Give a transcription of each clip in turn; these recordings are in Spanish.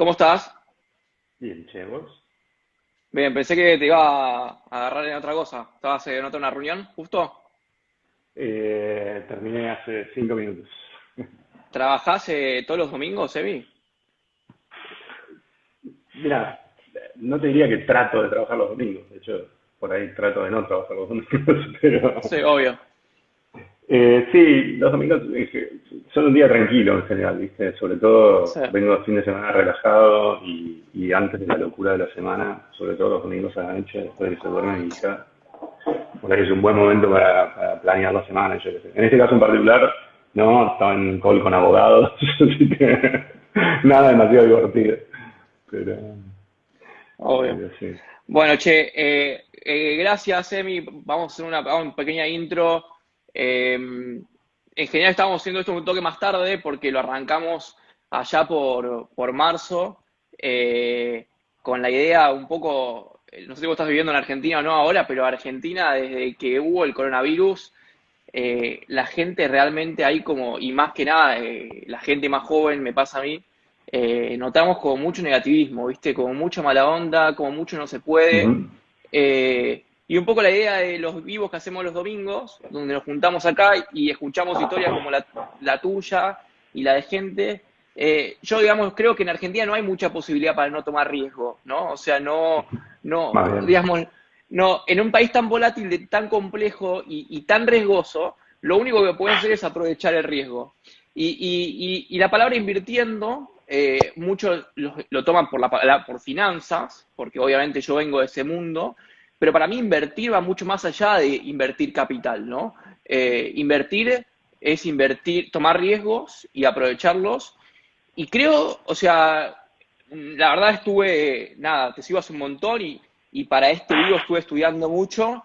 ¿Cómo estás? Bien, che, vos. Bien, pensé que te iba a agarrar en otra cosa. ¿Estabas en otra una reunión, justo? Terminé hace 5 minutos. ¿Trabajás todos los domingos, Evi? Mira, no te diría que trato de trabajar los domingos, de hecho, por ahí trato de no trabajar los domingos, pero Sí, obvio. sí, los domingos son un día tranquilo en general, ¿viste? Sobre todo Sí. vengo de fin de semana relajado y antes de la locura de la semana, sobre todo los domingos a la noche, después de que se duerme mi hija, por ahí es un buen momento para planear la semana, yo qué sé. En este caso en particular, no, estaba en call con abogados, así que nada demasiado divertido. Pero, Obvio. pero sí. Bueno, che, gracias, Emi. Vamos a hacer una pequeña intro. En general estábamos haciendo esto un toque más tarde porque lo arrancamos allá por marzo, eh, con la idea un poco, no sé si vos estás viviendo en Argentina o no ahora, pero Argentina desde que hubo el coronavirus, la gente realmente hay como, y más que nada, la gente más joven, me pasa a mí, notamos como mucho negativismo, ¿viste? Como mucha mala onda, como mucho no se puede. Ujú. Y un poco la idea de los vivos que hacemos los domingos, donde nos juntamos acá y escuchamos historias como la tuya y la de gente. Yo, digamos, creo que en Argentina no hay mucha posibilidad para no tomar riesgo, ¿no? O sea, no, Más bien. digamos, no, en un país tan volátil, tan complejo y tan riesgoso, lo único que puedes hacer es aprovechar el riesgo. Y la palabra invirtiendo, muchos lo toman por finanzas, porque obviamente yo vengo de ese mundo, pero para mí invertir va mucho más allá de invertir capital, ¿no? Invertir es invertir, tomar riesgos y aprovecharlos. Y creo, o sea, la verdad estuve, nada, te sigo hace un montón y para este vivo estuve estudiando mucho.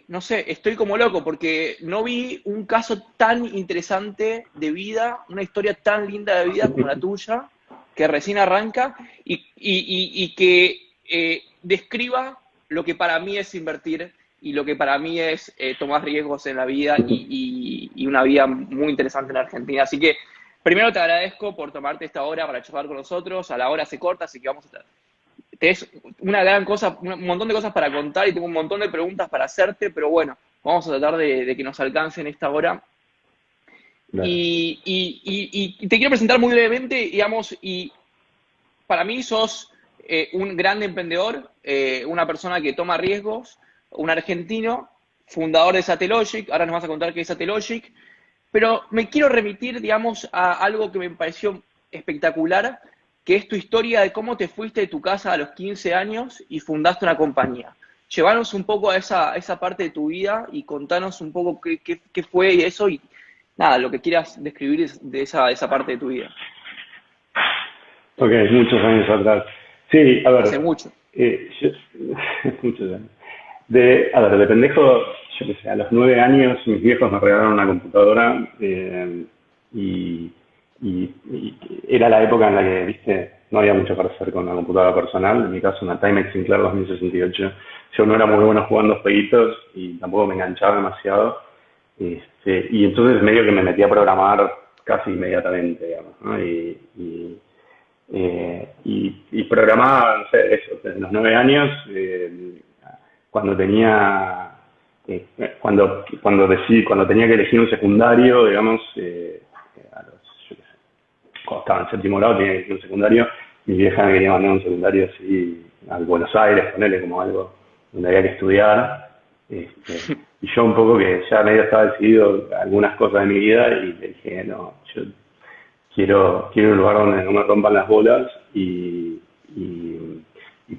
No sé, estoy como loco porque no vi un caso tan interesante de vida, una historia tan linda de vida como la tuya, que recién arranca y que describa lo que para mí es invertir y lo que para mí es tomar riesgos en la vida y una vida muy interesante en Argentina. Así que primero te agradezco por tomarte esta hora para charlar con nosotros. A la hora se corta, así que vamos a tenés una gran cosa, un montón de cosas para contar y tengo un montón de preguntas para hacerte, pero bueno, vamos a tratar de que nos alcance en esta hora. Dale. Y te quiero presentar muy brevemente, digamos, y para mí sos un gran emprendedor, una persona que toma riesgos, un argentino, fundador de Satellogic, ahora nos vas a contar qué es Satellogic, pero me quiero remitir, digamos, a algo que me pareció espectacular, que es tu historia de cómo te fuiste de tu casa a los 15 años y fundaste una compañía. Llevanos un poco a esa parte de tu vida y contanos un poco qué fue eso y nada, lo que quieras describir de esa parte de tu vida. Ok, muchos años atrás. Sí, a ver, Hace mucho. muchos años. De pendejo, yo qué sé, a los 9 años mis viejos me regalaron una computadora y, y era la época en la que, viste, no había mucho para hacer con una computadora personal. En mi caso, una Timex Sinclair 2068. Yo no era muy bueno jugando jueguitos y tampoco me enganchaba demasiado. Y entonces medio que me metí a programar casi inmediatamente, digamos, ¿no? Y programaba, no sé, eso, desde los 9 años, cuando tenía, cuando tenía que elegir un secundario, digamos, yo qué sé, cuando estaba en séptimo grado tenía que elegir un secundario, mi vieja me quería mandar a un secundario así, a Buenos Aires, ponerle como algo donde había que estudiar, y yo un poco que ya medio estaba decidido algunas cosas de mi vida y le dije, no, yo quiero un lugar donde no me rompan las bolas y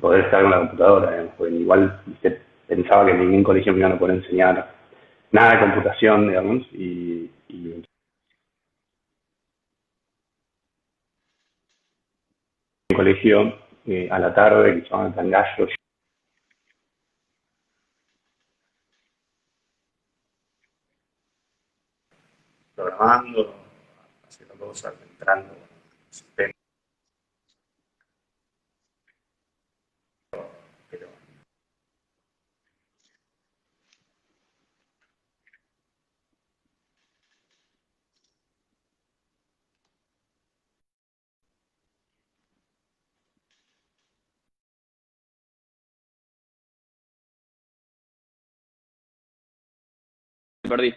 poder estar con la computadora, digamos, porque igual, ¿viste? Pensaba que en ningún colegio me iban a poder enseñar nada de computación, digamos, y en el colegio a la tarde, que llamaban Tangallo, programando, haciendo cosas, entrando, sistemas, pero perdí.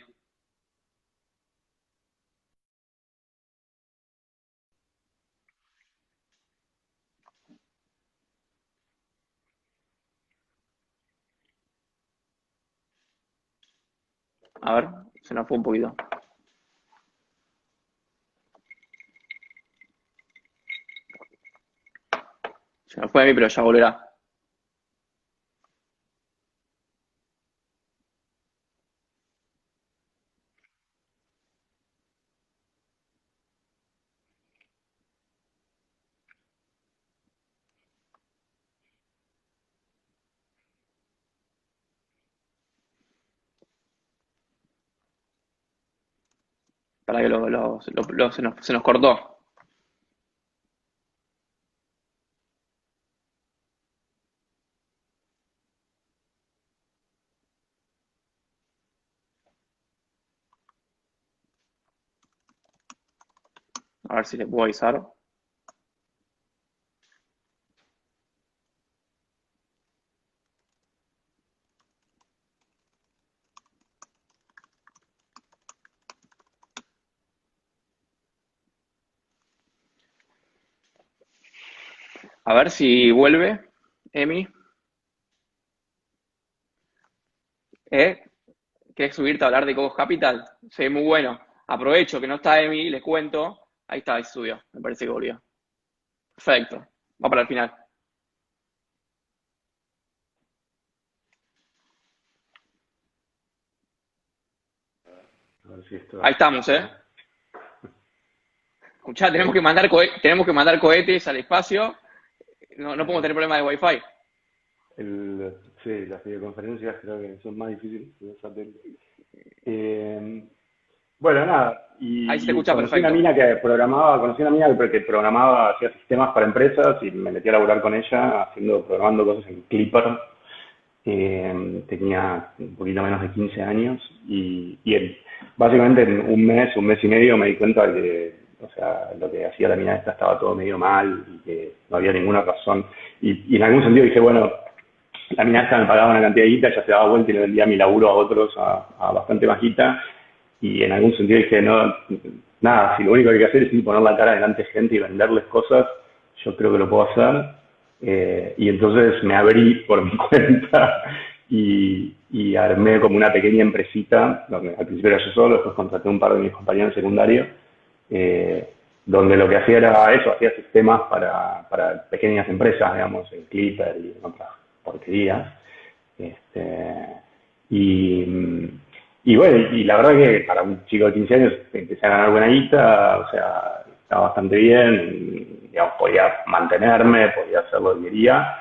A ver, se nos fue un poquito. Se nos fue a mí, pero ya volverá. Para que se nos cortó. A ver si le puedo avisar. A ver si vuelve, Emi. ¿Eh? ¿Querés subirte a hablar de Cogos Capital? Sí, muy bueno. Aprovecho que no está Emi, les cuento. Ahí está, ahí subió. Me parece que volvió. Perfecto. Va para el final. A ver si esto... Ahí estamos, ¿eh? Escuchá, tenemos que mandar cohetes al espacio. No podemos tener problema de Wi-Fi. Sí, las videoconferencias creo que son más difíciles que los satélites. Bueno, nada, Ahí se te y escucha perfecto. conocí una mina que programaba, hacía sistemas para empresas y me metí a laburar con ella programando cosas en Clipper. Tenía un poquito menos de 15 años básicamente en un mes y medio me di cuenta de que, o sea, lo que hacía la mina esta estaba todo medio mal y que no había ninguna razón. Y en algún sentido dije, bueno, la mina esta me pagaba una cantidad de guita, ya se daba vuelta y le vendía mi laburo a otros a bastante más guita. Y en algún sentido dije, no, nada, si lo único que hay que hacer es ir poner la cara delante de gente y venderles cosas, yo creo que lo puedo hacer. Y entonces me abrí por mi cuenta y armé como una pequeña empresita, donde al principio era yo solo, después contraté un par de mis compañeros secundarios, eh, donde lo que hacía era eso, hacía sistemas para pequeñas empresas, digamos, en Clipper y en otras porquerías. Este, y, y bueno, y la verdad que para un chico de 15 años empecé a ganar buena guita, o sea, estaba bastante bien, digamos, podía mantenerme, podía hacer lo que quería.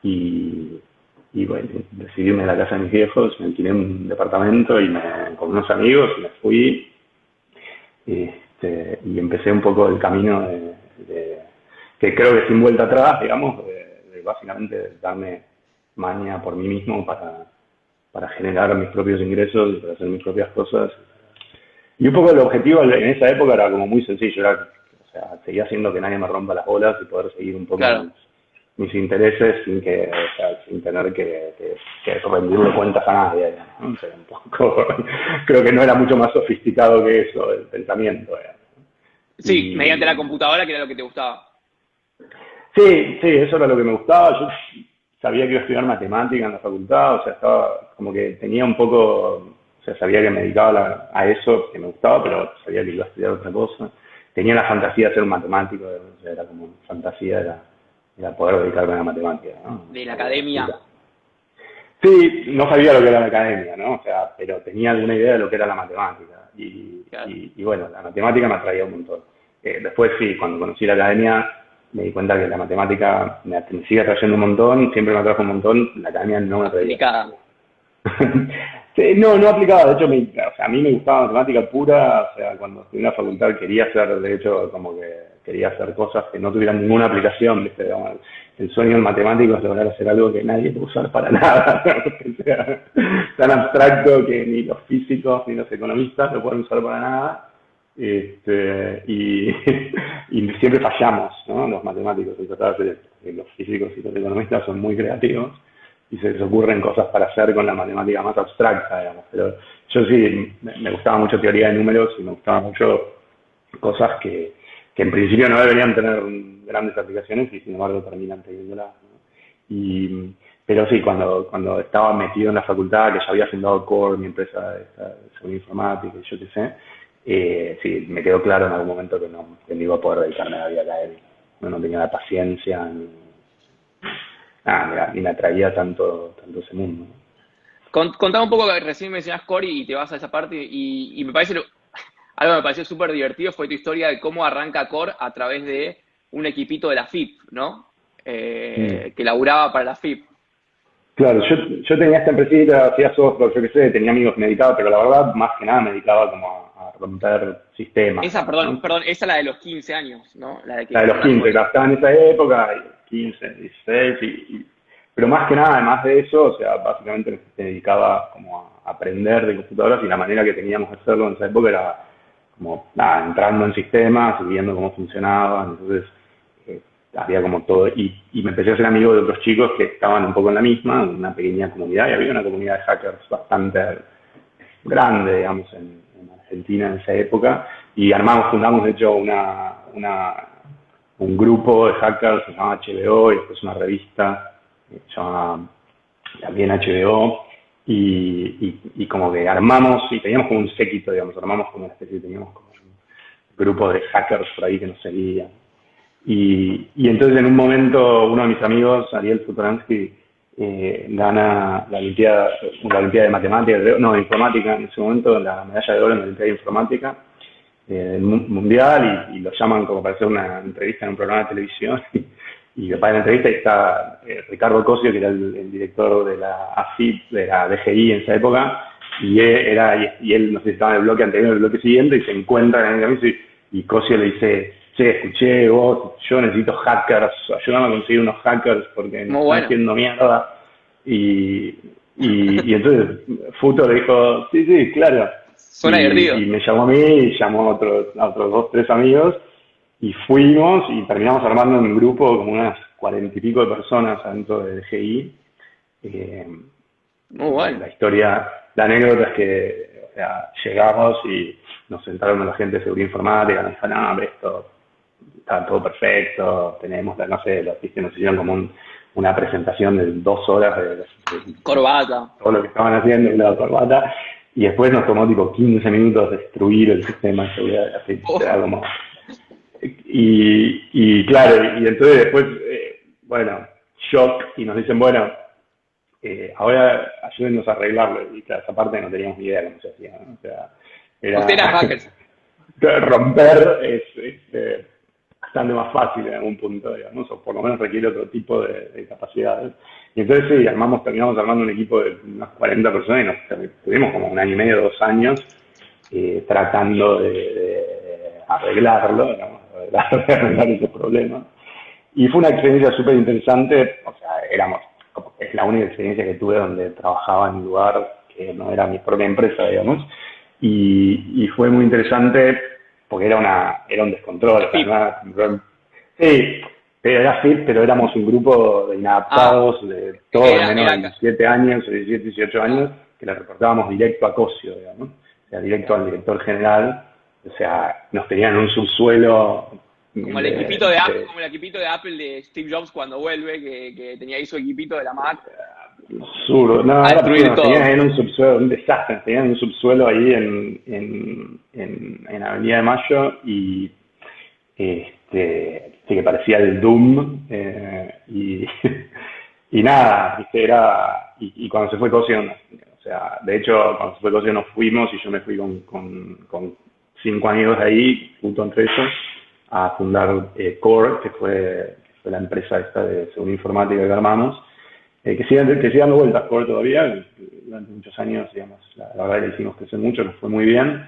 Y, y bueno, decidí irme de la casa de mis viejos, me alquilé un departamento con unos amigos y me fui. Y empecé un poco el camino que creo que sin vuelta atrás, digamos, de básicamente darme maña por mí mismo para generar mis propios ingresos y para hacer mis propias cosas. Y un poco el objetivo en esa época era como muy sencillo, o sea, seguía haciendo que nadie me rompa las bolas y poder seguir un poco Claro. mis intereses o sea, sin tener que rendirle cuentas a nadie. ¿No? O sea, un poco, creo que no era mucho más sofisticado que eso el pensamiento. Sí, mediante la Y computadora, que era lo que te gustaba. sí, eso era lo que me gustaba. Yo sabía que iba a estudiar matemática en la facultad, o sea, estaba como que tenía un poco, o sea, sabía que me dedicaba a eso, que me gustaba, pero sabía que iba a estudiar otra cosa. Tenía la fantasía de ser un matemático, o sea, era como fantasía, era poder dedicarme a la matemática, ¿no? De la academia. Sí, no sabía lo que era la academia, ¿no? O sea, pero tenía alguna idea de lo que era la matemática. Claro. Y bueno, la matemática me atraía un montón. Después sí, cuando conocí la academia me di cuenta que la matemática me sigue atrayendo un montón, siempre me atrajo un montón, la academia no me atraía. Aplicada. Sí, no aplicaba, de hecho, o sea, a mí me gustaba matemática pura, o sea, cuando estudié en la facultad quería hacer, de hecho, como que quería hacer cosas que no tuvieran ninguna aplicación, ¿viste? Digamos, el sueño del matemático es lograr hacer algo que nadie puede usar para nada, que sea tan abstracto que ni los físicos ni los economistas lo pueden usar para nada. Y, y siempre fallamos, ¿no? Los matemáticos, los físicos y los economistas son muy creativos. y se les ocurren cosas para hacer con la matemática más abstracta, digamos. Pero yo sí, me gustaba mucho teoría de números y me gustaba mucho cosas que en principio no deberían tener grandes aplicaciones y sin embargo terminan teniéndolas, ¿no? Pero sí, cuando estaba metido en la facultad, que ya había fundado Core, mi empresa de seguridad informática y yo qué sé, sí, me quedó claro en algún momento que no iba a poder dedicarme a la vida académica. No tenía la paciencia, ni me atraía tanto ese mundo, ¿no? Contame un poco, que recién mencionás Core y te vas a esa parte, y me parece, algo que me pareció súper divertido fue tu historia de cómo arranca Core a través de un equipito de la FIP, ¿no? Mm. Que laburaba para la FIP. Claro, yo tenía esta empresita, hacía software, yo qué sé, tenía amigos que me dedicaba, pero la verdad, más que nada me dedicaba como a romper sistemas, Esa, ¿no? perdón, esa es la de los 15 años, ¿no? La de que La de los hicieron la 15, Core. que estaba en esa época, 15, 16, pero más que nada, además de eso, o sea, básicamente me dedicaba como a aprender de computadoras y la manera que teníamos de hacerlo en esa época era como, nada, entrando en sistemas y viendo cómo funcionaban, entonces había como todo, y me empecé a hacer amigo de otros chicos que estaban un poco en la misma, una pequeña comunidad, y había una comunidad de hackers bastante grande, digamos, en Argentina en esa época, y fundamos de hecho un grupo de hackers que se llama HBO, y después una revista que se llama también HBO, y como que armamos, y teníamos como un séquito, digamos, armamos como una especie, teníamos como un grupo de hackers por ahí que nos seguían. Y entonces en un momento uno de mis amigos, Ariel Futoransky, gana la Olimpiada de Matemáticas, no, de Informática en ese momento, la medalla de oro en la Olimpiada de Informática mundial, y lo llaman como para hacer una entrevista en un programa de televisión. Y para la entrevista está Ricardo Cosio, que era el director de la AFIP, de la DGI en esa época, y él no sé si estaba en el bloque anterior o el bloque siguiente, y se encuentra en el camino, y Cosio le dice: che, escuché vos, yo necesito hackers, ayúdame a conseguir unos hackers porque me Muy están bueno. haciendo mierda. Y entonces Futo le dijo: sí, claro. Suena divertido. Y me llamó a mí, y llamó a otros 2, 3 amigos, y fuimos y terminamos armando un grupo como unas 40 y pico de personas dentro de DGI. Muy bueno. La anécdota es que, o sea, llegamos y nos sentaron a la gente de seguridad informática, nos dijeron: no, hombre, esto está todo perfecto, tenemos, no sé, nos hicieron como una presentación de 2 horas de Corbata. todo lo que estaban haciendo en la corbata, y después nos tomó tipo 15 minutos destruir el sistema de seguridad, así, era como... Y claro, y entonces después, bueno, shock, y nos dicen: bueno, ahora ayúdennos a arreglarlo, y claro, esa parte no teníamos ni idea de cómo se hacía, ¿no? O sea, Usted era hackers. romper es bastante más fácil en algún punto, digamos, o por lo menos requiere otro tipo de capacidades. Y entonces sí, terminamos armando un equipo de unas 40 personas, y tuvimos como 1 año y medio, 2 años, tratando de arreglarlo, digamos, de arreglar ese problema. Y fue una experiencia súper interesante, o sea, es la única experiencia que tuve donde trabajaba en un lugar que no era mi propia empresa, digamos, y fue muy interesante porque era un descontrol. O sea, sí, pero éramos un grupo de inadaptados, de todos menos de 17 años, o 17, 18 años, que le reportábamos directo a Cosio, digamos, o sea, directo al director general. O sea, nos tenían en un subsuelo. Como el equipito de Apple, de Steve Jobs cuando vuelve, que tenía ahí su equipito de la Mac. Absurdo. No, a destruir todo. Tenían en un subsuelo, un desastre. Tenían en un subsuelo ahí en Avenida de Mayo, y que parecía el Doom, y nada, ¿viste? Y cuando se fue Cosio, o sea, de hecho, cuando se fue Cosio nos fuimos, y yo me fui con 5 amigos de ahí, junto entre ellos, a fundar Core, que fue la empresa esta de seguridad informática que armamos, que sigue dando vueltas Core todavía, durante muchos años, digamos, la verdad que le hicimos crecer mucho, nos fue muy bien,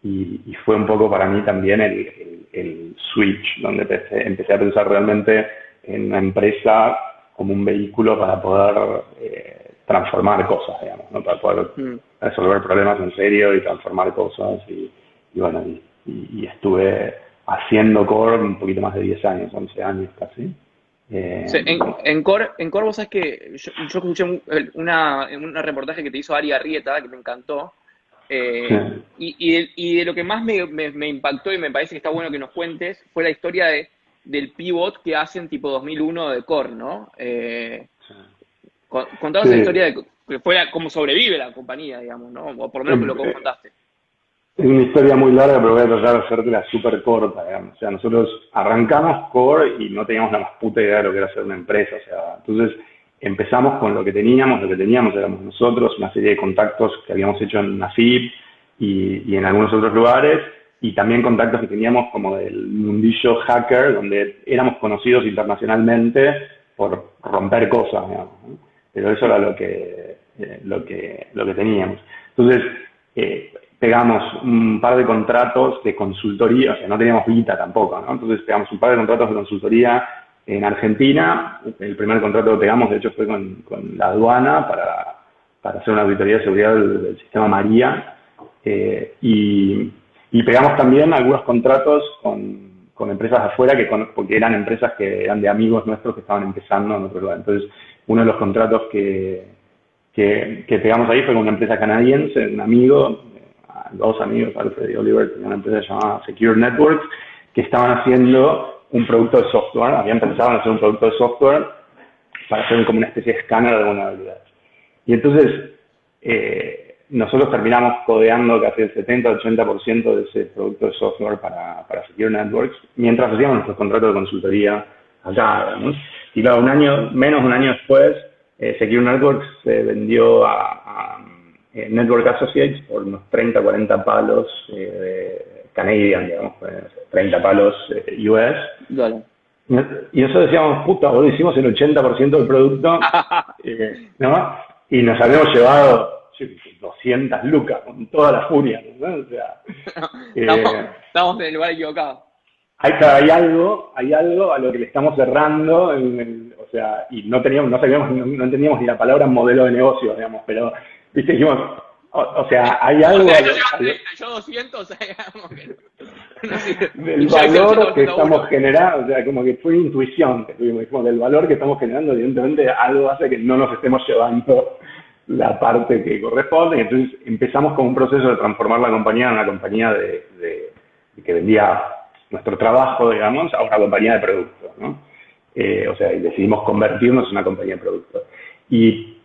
y fue un poco para mí también el switch, donde empecé a pensar realmente en una empresa como un vehículo para poder transformar cosas, digamos, ¿no? Para poder resolver problemas en serio y transformar cosas, y bueno, y estuve haciendo Core un poquito más de 10 años, 11 años casi. Sí, en Core, vos sabés que yo escuché un reportaje que te hizo Ari Arrieta, que me encantó, sí, y de lo que más me impactó y me parece que está bueno que nos cuentes fue la historia del pivot que hacen tipo 2001 de Core, ¿no? Contanos la sí. historia de que fue cómo sobrevive la compañía, digamos, ¿no? O por lo menos Eh, lo que vos contaste. Es una historia muy larga, pero voy a tratar de hacértela súper corta, digamos. O sea, nosotros arrancamos Core y no teníamos la más puta idea de lo que era ser una empresa. O sea, entonces empezamos con lo que teníamos éramos nosotros, una serie de contactos que habíamos hecho en Nafib y en algunos otros lugares, y también contactos que teníamos como del mundillo hacker, donde éramos conocidos internacionalmente por romper cosas, digamos, ¿no? Pero eso era lo que teníamos. Entonces, pegamos un par de contratos de consultoría, o sea, no teníamos guita tampoco, ¿no? Entonces pegamos un par de contratos de consultoría en Argentina. El primer contrato que pegamos, de hecho, fue con la aduana para hacer una auditoría de seguridad del sistema María. Y pegamos también algunos contratos con empresas de afuera, porque eran empresas que eran de amigos nuestros que estaban empezando en otro lugar. Entonces, uno de los contratos que pegamos ahí fue con una empresa canadiense, un amigo, dos amigos, Alfred y Oliver, tenían una empresa llamada Secure Networks, que estaban haciendo un producto de software, habían pensado en hacer un producto de software para hacer como una especie de escáner de vulnerabilidades. Y entonces, nosotros terminamos codeando casi el 70-80% de ese producto de software para Secure Networks, mientras hacíamos nuestros contratos de consultoría allá, ¿no? Y claro, menos de un año después, Secure Networks se vendió a Network Associates por unos 30-40 palos Canadian, digamos, 30 palos US. Dale. Y nosotros decíamos, puta, boludo, hicimos el 80% del producto, ¿no? Y nos habíamos llevado 200 lucas con toda la furia, ¿no? O sea, estamos en el lugar equivocado. hay algo a lo que le estamos errando, o sea, y no entendíamos ni la palabra modelo de negocio, digamos, pero, viste, dijimos, o sea, hay algo... O sea, yo llevo 30, yo 200, digamos que... No sé, del valor que estamos generando, o sea, como que fue intuición que tuvimos, dijimos, del valor que estamos generando, evidentemente algo hace que no nos estemos llevando la parte que corresponde, y entonces empezamos con un proceso de transformar la compañía en una compañía que vendía nuestro trabajo, digamos, a una compañía de productos, ¿no? O sea, y decidimos convertirnos en una compañía de productos. Y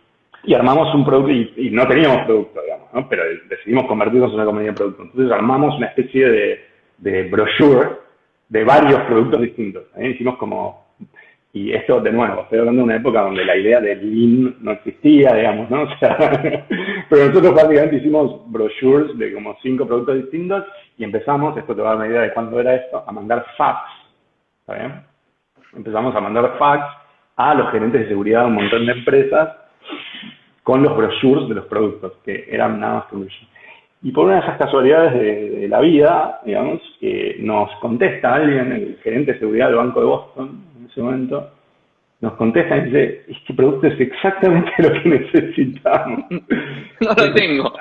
armamos un producto, y no teníamos producto, digamos, ¿no? Pero decidimos convertirnos en una compañía de productos. Entonces armamos una especie de brochure de varios productos distintos. Hicimos como... Y esto, de nuevo, estoy hablando de una época donde la idea del Lean no existía, digamos, ¿no? O sea, pero nosotros básicamente hicimos brochures de como 5 productos distintos y empezamos, esto te va a dar una idea de cuándo era esto, a mandar fax, ¿está bien? Empezamos a mandar fax a los gerentes de seguridad de un montón de empresas con los brochures de los productos, que eran nada más que un brochure. Y por una de esas casualidades de la vida, digamos, que nos contesta alguien, el gerente de seguridad del Banco de Boston, en ese momento, nos contesta y dice, este producto es exactamente lo que necesitamos. No lo tengo.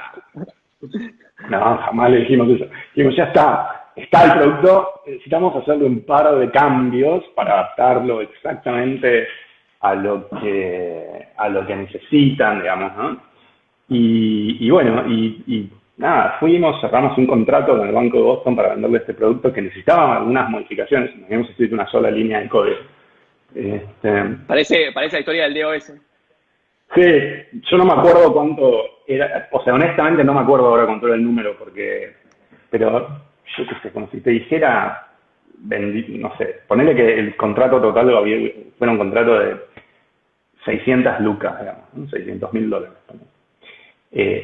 No, jamás le dijimos eso. Dijimos, ya está el producto, necesitamos hacerle un par de cambios para adaptarlo exactamente a lo que necesitan, digamos, ¿no? Y bueno, nada, cerramos un contrato con el Banco de Boston para venderle este producto que necesitaba algunas modificaciones. Nos habíamos escrito una sola línea de código. Parece la historia del DOS. Sí, yo no me acuerdo cuánto era, o sea, honestamente no me acuerdo ahora cuánto era el número, pero yo qué sé, como si te dijera, no sé, ponele que el contrato total fuera un contrato de 600 lucas, digamos, ¿no? $600,000.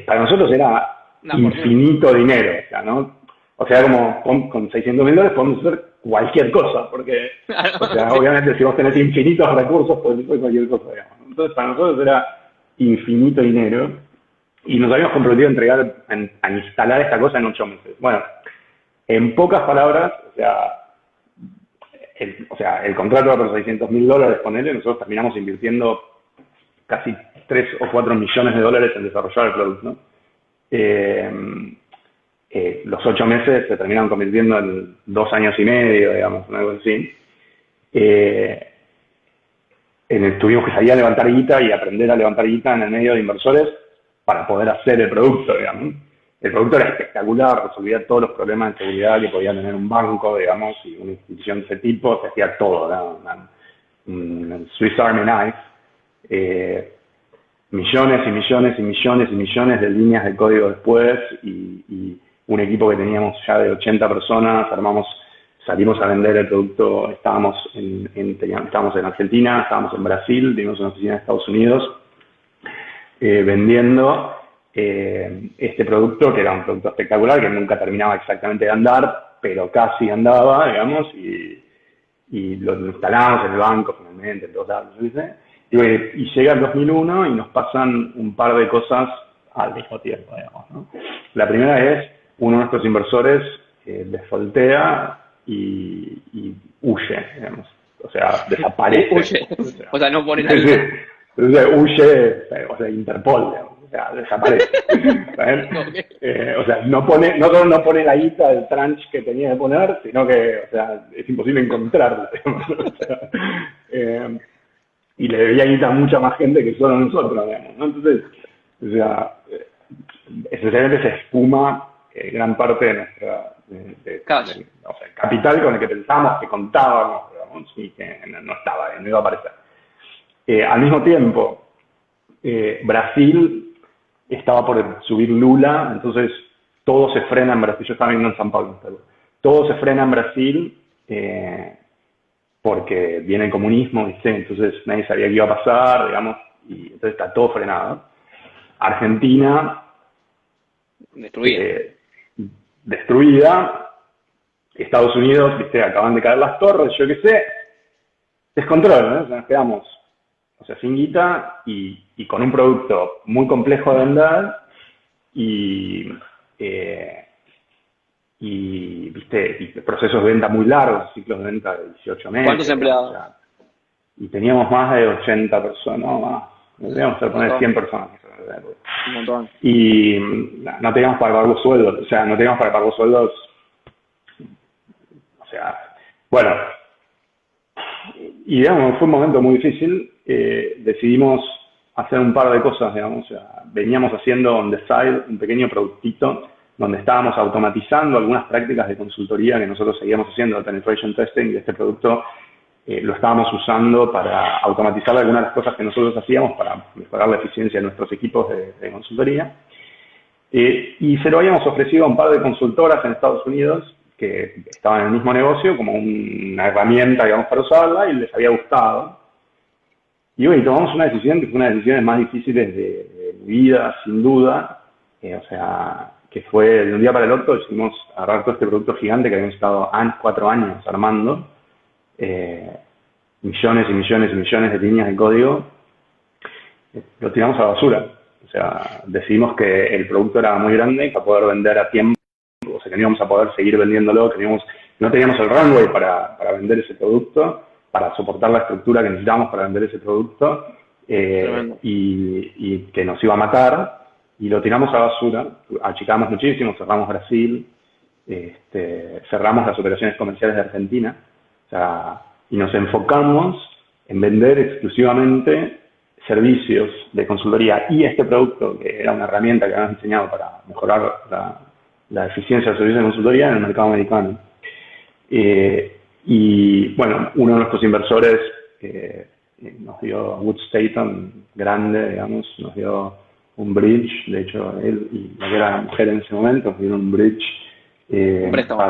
Para nosotros era infinito dinero, o sea, ¿no? O sea, como con $600,000 podemos hacer cualquier cosa, porque, o sea, obviamente si vos tenés infinitos recursos, podés hacer cualquier cosa, digamos. Entonces, para nosotros era infinito dinero y nos habíamos comprometido a entregar, a instalar esta cosa en 8 meses. Bueno, en pocas palabras, o sea, el contrato era por $600,000, ponele, nosotros terminamos invirtiendo casi 3 o 4 millones de dólares en desarrollar el producto, ¿no? Los 8 meses se terminaron convirtiendo en 2 años y medio, digamos, algo así. tuvimos que salir a levantar guita y aprender a levantar guita en el medio de inversores para poder hacer el producto, digamos. El producto era espectacular, resolvía todos los problemas de seguridad que podía tener un banco, digamos, y una institución de ese tipo, se hacía todo, ¿no? Un Swiss Army Knife, millones y millones y millones y millones de líneas de código después, y un equipo que teníamos ya de 80 personas, salimos a vender el producto, estábamos en Argentina, estábamos en Brasil, teníamos una oficina en Estados Unidos, vendiendo este producto, que era un producto espectacular, que nunca terminaba exactamente de andar, pero casi andaba, digamos, y lo instalamos en el banco, finalmente, en todos lados, y llega el 2001 y nos pasan un par de cosas al mismo tiempo, digamos, ¿no? La primera es, uno de nuestros inversores defaultea y huye, digamos. O sea, desaparece. Huye. O sea, no pone la guita. Huye, o sea, Interpol, digamos. O sea, desaparece. Okay. O sea, no solo no pone la guita del tranche que tenía que poner, sino que, o sea, es imposible encontrarla, digamos. O sea, y le debía guita a mucha más gente que solo nosotros, digamos, ¿no? Entonces, o sea, esencialmente se espuma gran parte de nuestra o sea, capital con el que pensábamos, que contábamos, digamos, y que no estaba, no iba a aparecer. Al mismo tiempo, Brasil estaba por subir Lula, entonces todo se frena en Brasil. Yo estaba viviendo en San Paulo, todo se frena en Brasil porque viene el comunismo, ¿viste? Entonces nadie sabía qué iba a pasar, digamos, y entonces está todo frenado. Argentina destruida, Estados Unidos, ¿viste? Acaban de caer las torres, yo qué sé, descontrol, ¿no? O sea, nos quedamos, o sea, sin guita y con un producto muy complejo de vender y ¿viste? Y procesos de venta muy largos, ciclos de venta de 18 meses. ¿Cuántos empleados? O sea, y teníamos más de 80 personas, no más. Deberíamos poner 100 personas. Un montón. Y no teníamos para pagar los sueldos, o sea, no teníamos para pagar los sueldos. O sea, bueno. Y digamos, fue un momento muy difícil. Decidimos hacer un par de cosas, digamos. O sea, veníamos haciendo on the side un pequeño productito donde estábamos automatizando algunas prácticas de consultoría que nosotros seguíamos haciendo, el penetration testing, y este producto lo estábamos usando para automatizar algunas de las cosas que nosotros hacíamos para mejorar la eficiencia de nuestros equipos de consultoría. Y se lo habíamos ofrecido a un par de consultoras en Estados Unidos que estaban en el mismo negocio como una herramienta, digamos, para usarla, y les había gustado. Y bueno, tomamos una decisión que fue una de las decisiones más difíciles de mi vida, sin duda. O sea, que fue de un día para el otro decidimos agarrar todo este producto gigante que habíamos estado 4 años armando, millones y millones y millones de líneas de código, lo tiramos a la basura. O sea, decidimos que el producto era muy grande para poder vender a tiempo, o sea, que no íbamos a poder seguir vendiéndolo, no teníamos el runway para vender ese producto, para soportar la estructura que necesitábamos para vender ese producto, y que nos iba a matar, y lo tiramos a basura, achicamos muchísimo, cerramos Brasil, cerramos las operaciones comerciales de Argentina, o sea, y nos enfocamos en vender exclusivamente servicios de consultoría y este producto, que era una herramienta que habíamos diseñado para mejorar la eficiencia del servicio de consultoría en el mercado americano. Y bueno, uno de nuestros inversores nos dio Wood Staton, grande, digamos, nos dio un bridge, de hecho él y la que era la mujer en ese momento nos dieron un bridge, un préstamo.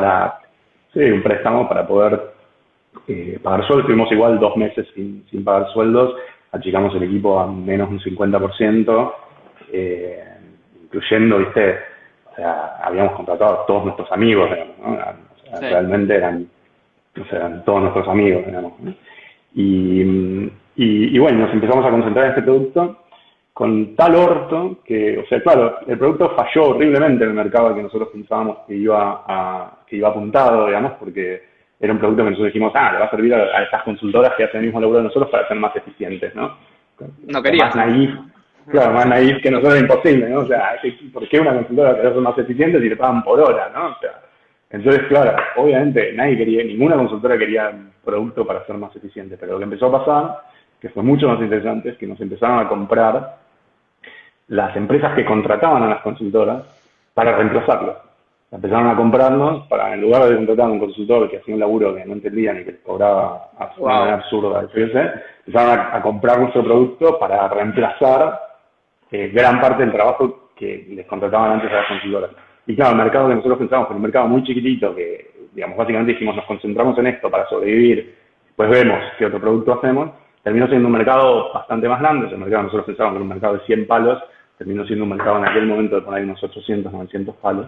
Un préstamo para poder pagar sueldos. Tuvimos igual 2 meses sin pagar sueldos, achicamos el equipo a menos un 50%, incluyendo, ¿viste? O sea, habíamos contratado a todos nuestros amigos, digamos, ¿no? O sea, realmente eran todos nuestros amigos, digamos, ¿no? Y bueno, nos empezamos a concentrar en este producto con tal orto que, o sea, claro, el producto falló horriblemente en el mercado al que nosotros pensábamos que iba apuntado, digamos, porque era un producto que nosotros dijimos, le va a servir a estas consultoras que hacen el mismo laburo de nosotros para ser más eficientes, ¿no? No quería. Más naif, claro, más naif que nosotros es imposible, ¿no? O sea, ¿por qué una consultora quería ser más eficiente si le pagan por hora, ¿no? O sea, entonces, claro, obviamente ninguna consultora quería un producto para ser más eficiente, pero lo que empezó a pasar que fue mucho más interesante, es que nos empezaron a comprar las empresas que contrataban a las consultoras para reemplazarlas. Empezaron a comprarnos para, en lugar de contratar a un consultor que hacía un laburo que no entendían y que les cobraba de una manera absurda, empezaron a comprar nuestro producto para reemplazar gran parte del trabajo que les contrataban antes a las consultoras. Y claro, el mercado que nosotros pensamos que era un mercado muy chiquitito, que digamos básicamente dijimos nos concentramos en esto para sobrevivir, después vemos qué otro producto hacemos, terminó siendo un mercado bastante más grande. El mercado nosotros pensábamos que era un mercado de 100 palos, terminó siendo un mercado en aquel momento de poner unos 800, 900 palos.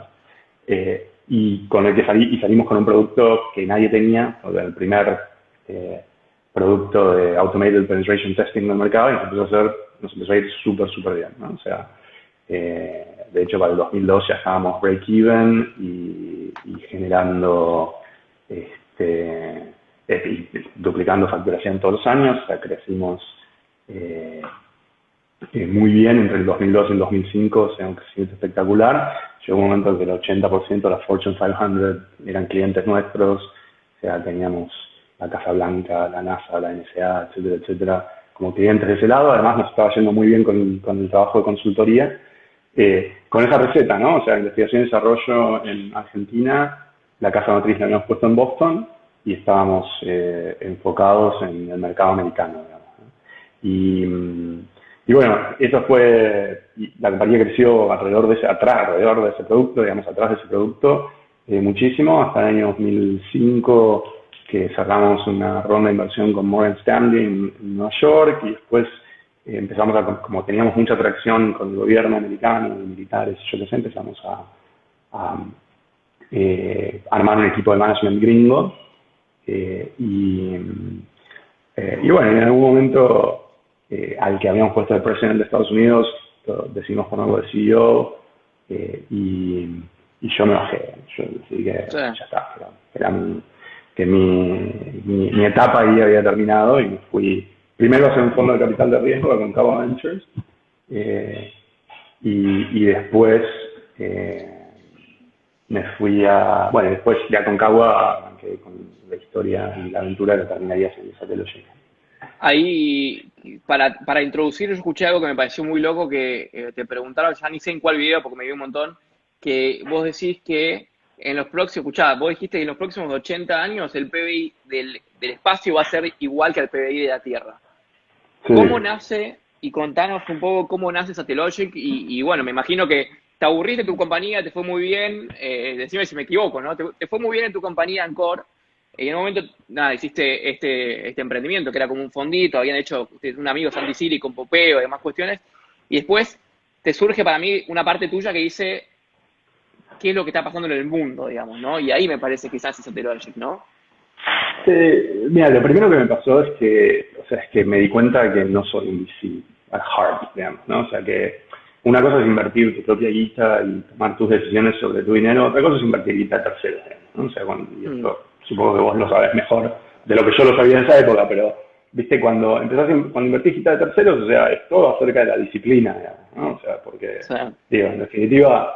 Y con el que salimos con un producto que nadie tenía, o sea, el primer producto de Automated Penetration Testing del mercado, y nos empezó a ir súper bien, ¿no? O sea, de hecho para el 2002 ya estábamos break-even y generando, duplicando facturación todos los años. O sea, crecimos muy bien entre el 2002 y el 2005, o sea, un crecimiento espectacular. Llegó un momento en que el 80% de las Fortune 500 eran clientes nuestros, o sea, teníamos la Casa Blanca, la NASA, la NSA, etcétera, etcétera, como clientes de ese lado. Además nos estaba yendo muy bien con el trabajo de consultoría, con esa receta, ¿no? O sea, investigación y desarrollo en Argentina, la casa matriz la habíamos puesto en Boston y estábamos enfocados en el mercado americano, digamos, ¿no? Y bueno, eso fue, la compañía creció alrededor de ese producto, digamos, atrás de ese producto, muchísimo, hasta el año 2005, que cerramos una ronda de inversión con Morgan Stanley en Nueva York, y después empezamos como teníamos mucha atracción con el gobierno americano, militares, yo qué sé, empezamos a armar un equipo de management gringo, y bueno, en algún momento al que habíamos puesto de presidente de Estados Unidos, decidimos ponerlo de CEO, y yo me bajé. Yo decidí que ya está, que mi etapa ahí había terminado y me fui primero a hacer un fondo de capital de riesgo, Aconcagua Ventures, y después me fui después de Aconcagua arranqué con la historia y la aventura que terminaría en Satellogic. Ahí, para introducir, yo escuché algo que me pareció muy loco, que te preguntaron, ya ni sé en cuál video porque me vi un montón, que vos decís que en los próximos, vos dijiste que en los próximos 80 años el PBI del espacio va a ser igual que el PBI de la Tierra. Sí. ¿Cómo nace? Y contanos un poco cómo nace Satellogic, y bueno, me imagino que te aburriste en tu compañía, te fue muy bien, decime si me equivoco, ¿no? Te fue muy bien en tu compañía Ancor. Y en un momento, hiciste este emprendimiento que era como un fondito, habían hecho un amigo Santi Sili con Popeo y demás cuestiones, y después te surge para mí una parte tuya que dice qué es lo que está pasando en el mundo, digamos, ¿no? Y ahí me parece que quizás es Satellogic, ¿no? Mira, lo primero que me pasó es que me di cuenta que no soy un VC at heart, digamos, ¿no? O sea, que una cosa es invertir tu propia guita y tomar tus decisiones sobre tu dinero, otra cosa es invertir guita de terceros, ¿no? O sea, supongo que vos lo sabés mejor de lo que yo lo sabía en esa época, pero, viste, cuando invertís guita de terceros, o sea, es todo acerca de la disciplina, digamos, ¿no? O sea, porque, digo, en definitiva,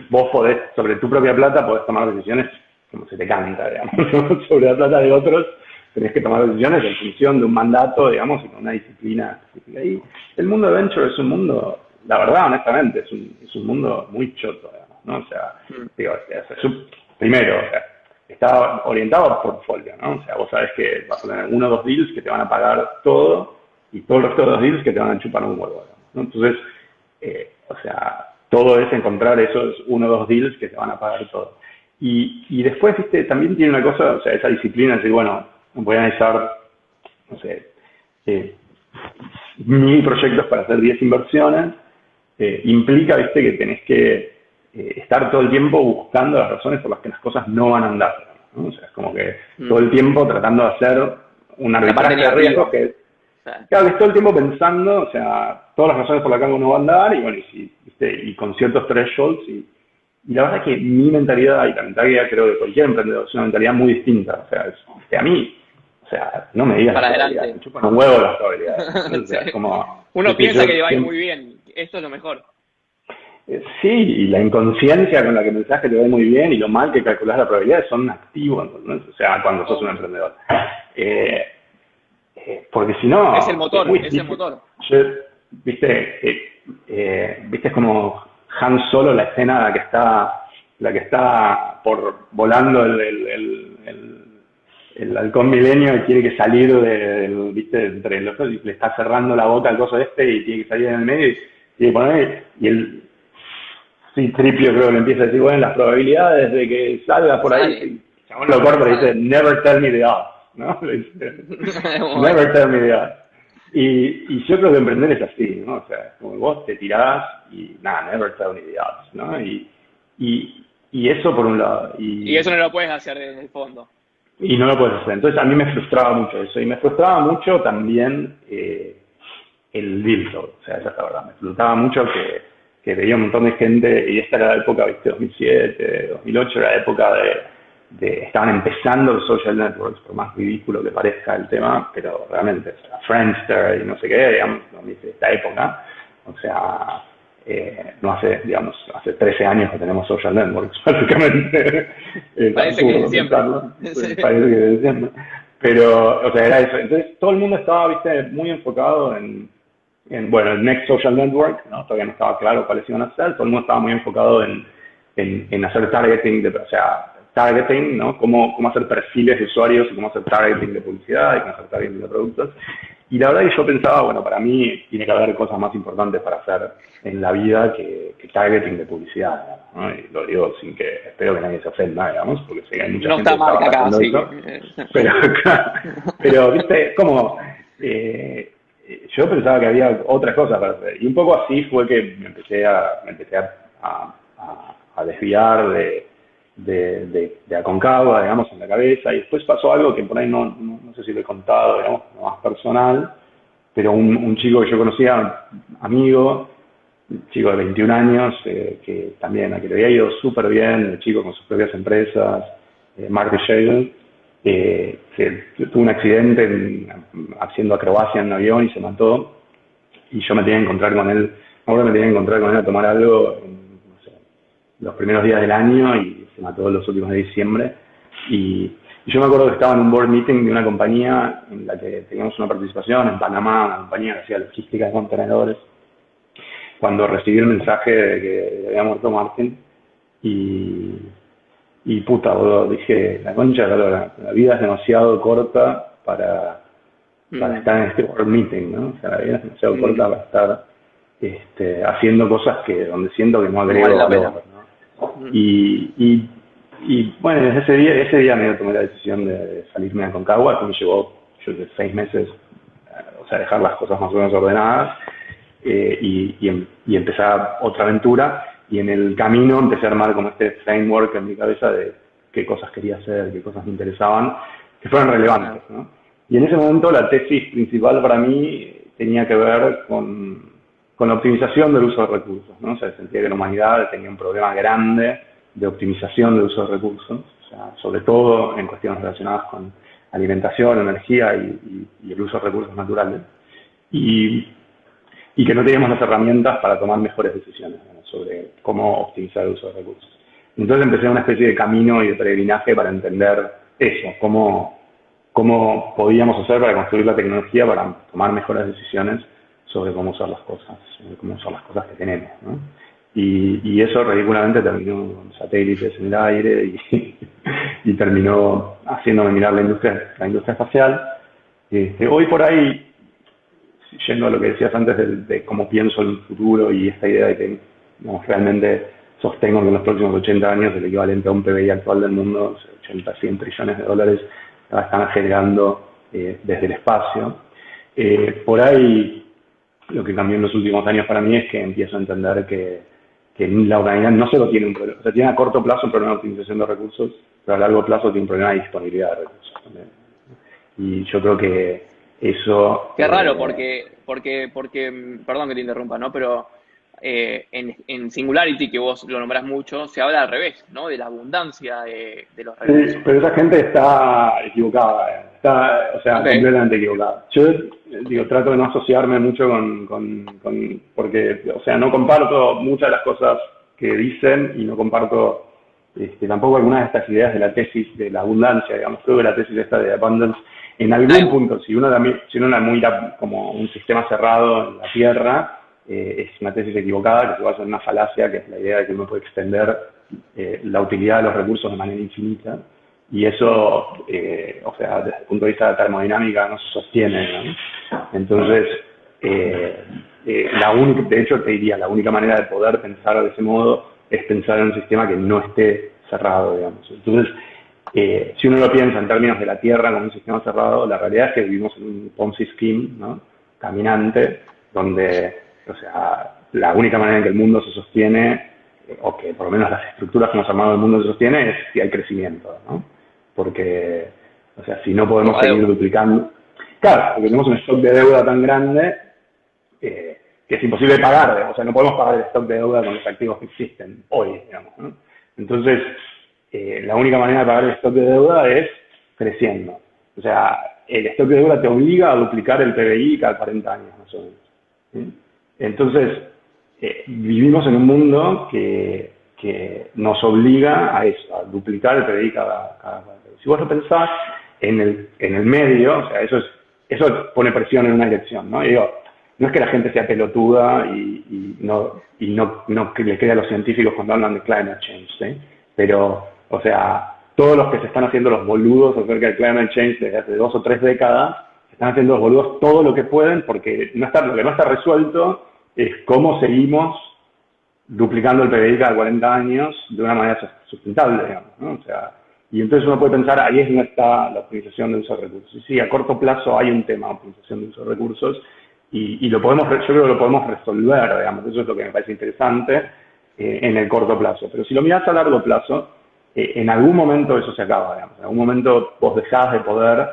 vos podés, sobre tu propia plata, podés tomar decisiones como se te canta, digamos, sobre la plata de otros, tenés que tomar decisiones en función de un mandato, digamos, y con una disciplina específica. Y el mundo de venture es un mundo, la verdad, honestamente, es un mundo muy choto, digamos, ¿no? O sea, digo, primero, está orientado a portfolio, ¿no? O sea, vos sabés que vas a tener 1 o 2 deals que te van a pagar todo y todo el resto de los deals que te van a chupar un huevo, ¿no? Entonces, o sea, todo es encontrar esos 1 o 2 deals que te van a pagar todo. Y después, viste, también tiene una cosa, o sea, esa disciplina, es decir, bueno, voy a analizar, no sé, 1000 proyectos para hacer 10 inversiones, implica, viste, que tenés que estar todo el tiempo buscando las razones por las que las cosas no van a andar, ¿no? O sea, es como que todo el tiempo tratando de hacer un arbitraje de riesgos que claro, que es todo el tiempo pensando, o sea, todas las razones por las que algo no va a andar, y bueno, y con ciertos thresholds, y la verdad es que mi mentalidad y la mentalidad, creo, de cualquier emprendedor es una mentalidad muy distinta. O sea, a mí, o sea, no me digas para adelante, me chupan un huevo las probabilidades. O sea, como, uno piensa que le va a ir muy bien, esto es lo mejor. Sí, y la inconsciencia con la que pensás que te va a ir muy bien y lo mal que calculás la probabilidad son activos, ¿no? O sea, cuando sos un emprendedor. porque si no... Es el motor, uy, es el motor. Viste como Han Solo, la escena la que está por volando el halcón milenio y tiene que salir viste, entre los dos, y le está cerrando la boca al coso este y tiene que salir en el medio y el Tripio creo que le empieza a decir, bueno, las probabilidades de que salga por ahí, y el chabón lo corta y dice, never tell me the odds, ¿no? Never tell me the odds. Y yo creo que emprender es así, ¿no? O sea, como vos te tirás y nada, never tell me the odds, ¿no? Y eso por un lado. Y eso no lo puedes hacer desde el fondo. Y no lo puedes hacer. Entonces a mí me frustraba mucho eso. Y me frustraba mucho también el deal flow. O sea, esa es la verdad. Me frustraba mucho que veía un montón de gente, y esta era la época, ¿viste? 2007, 2008, era la época estaban empezando los social networks, por más ridículo que parezca el tema, pero realmente, o sea, Friendster y no sé qué, digamos, esta época, o sea, no hace, digamos, hace 13 años que tenemos social networks, básicamente. Parece que es siempre. Parece que es siempre. Pero, o sea, era eso. Entonces, todo el mundo estaba, viste, muy enfocado bueno, el Next Social Network, ¿no? Todavía no estaba claro cuáles iban a ser, todo el mundo estaba muy enfocado en hacer targeting, o sea, targeting, ¿no? Cómo hacer perfiles de usuarios y cómo hacer targeting de publicidad y cómo hacer targeting de productos. Y la verdad que yo pensaba, bueno, para mí tiene que haber cosas más importantes para hacer en la vida que targeting de publicidad, ¿no? Y lo digo sin que, espero que nadie se ofenda, digamos, porque sé que hay mucha gente que está trabajando eso. Pero, viste, como... yo pensaba que había otras cosas para hacer. Y un poco así fue que me empecé a desviar de Aconcagua, digamos, en la cabeza. Y después pasó algo que por ahí no sé si lo he contado, digamos, más personal, pero un chico que yo conocía, amigo, un chico de 21 años, que también, a que le había ido súper bien, el chico con sus propias empresas, Mark Shale, que tuvo un accidente haciendo acrobacia en un avión y se mató, y yo me tenía que encontrar con él, ahora me tenía que encontrar con él a tomar algo no sé, los primeros días del año, y se mató los últimos de diciembre, y yo me acuerdo que estaba en un board meeting de una compañía en la que teníamos una participación en Panamá, una compañía que hacía logística de contenedores, cuando recibí el mensaje de que había muerto Martin, y puta, boludo, dije, la concha de la vida es demasiado corta para estar en este board meeting, ¿no? O sea, la vida es demasiado corta para estar haciendo cosas donde siento que no agrego valor, ¿no? Y bueno, ese día me tomé la decisión de salirme de Aconcagua, que me llevó, yo de 6 meses, o sea, dejar las cosas más o menos ordenadas, y empezar otra aventura. Y en el camino empecé a armar como este framework en mi cabeza de qué cosas quería hacer, qué cosas me interesaban, que fueran relevantes, ¿no? Y en ese momento la tesis principal para mí tenía que ver con la optimización del uso de recursos, ¿no? O sea, sentía que la humanidad tenía un problema grande de optimización del uso de recursos, o sea, sobre todo en cuestiones relacionadas con alimentación, energía y el uso de recursos naturales. Y que no teníamos las herramientas para tomar mejores decisiones, ¿no?, sobre cómo optimizar el uso de recursos. Entonces empecé una especie de camino y de peregrinaje para entender eso, cómo podíamos hacer para construir la tecnología para tomar mejores decisiones sobre cómo usar las cosas, sobre cómo usar las cosas que tenemos, ¿no? Y eso ridículamente terminó con satélites en el aire y terminó haciéndome mirar la industria espacial. Hoy por ahí, yendo a lo que decías antes de cómo pienso en el futuro y esta idea de que realmente sostengo que en los próximos 80 años el equivalente a un PBI actual del mundo, 80, 100 trillones de dólares, la están generando desde el espacio. Por ahí lo que cambió en los últimos años para mí es que empiezo a entender que la humanidad no solo tiene un problema, o sea, tiene a corto plazo un problema de optimización de recursos, pero a largo plazo tiene un problema de disponibilidad de recursos también. Y yo creo que eso... Qué raro, porque, perdón que te interrumpa, ¿no? Pero en Singularity, que vos lo nombrás mucho, se habla al revés, ¿no? De la abundancia de los recursos. Sí, pero esa gente está equivocada, completamente equivocada. Yo digo, trato de no asociarme mucho porque, o sea, no comparto muchas de las cosas que dicen y no comparto tampoco algunas de estas ideas de la tesis de la abundancia, digamos. Creo que la tesis esta de abundance en algún punto, si uno la mira como un sistema cerrado en la Tierra, es una tesis equivocada que se basa en una falacia, que es la idea de que uno puede extender la utilidad de los recursos de manera infinita. Y eso, o sea, desde el punto de vista de la termodinámica no se sostiene, ¿no? Entonces, de hecho te diría, la única manera de poder pensar de ese modo es pensar en un sistema que no esté cerrado, digamos. Entonces, si uno lo piensa en términos de la Tierra como un sistema cerrado, la realidad es que vivimos en un Ponzi scheme, ¿no? Caminante, donde, o sea, la única manera en que el mundo se sostiene, o que por lo menos las estructuras que hemos armado del mundo se sostiene, es si hay crecimiento, ¿no? Porque, o sea, si no podemos seguir duplicando. Claro, porque tenemos un stock de deuda tan grande que es imposible de pagar, o sea, no podemos pagar el stock de deuda con los activos que existen hoy, digamos, ¿no? Entonces, la única manera de pagar el stock de deuda es creciendo. O sea, el stock de deuda te obliga a duplicar el PBI cada 40 años, más o menos, ¿sí? Entonces, vivimos en un mundo que nos obliga a eso, a duplicar el PBI cada 40 años. Si vos lo pensás en el medio, o sea, eso pone presión en una dirección, ¿no? Y digo, no es que la gente sea pelotuda y no le crea a los científicos cuando hablan de climate change, ¿sí? Pero, o sea, todos los que se están haciendo los boludos acerca del climate change desde hace 2 o 3 décadas, se están haciendo los boludos todo lo que pueden porque lo que no está resuelto es cómo seguimos duplicando el PBI cada 40 años de una manera sustentable, digamos, ¿no? O sea, y entonces uno puede pensar, ahí es donde está la optimización de uso de recursos. Y sí, a corto plazo hay un tema de optimización de uso de recursos y yo creo que lo podemos resolver, digamos, eso es lo que me parece interesante en el corto plazo. Pero si lo mirás a largo plazo, en algún momento eso se acaba, digamos. En algún momento vos dejás de poder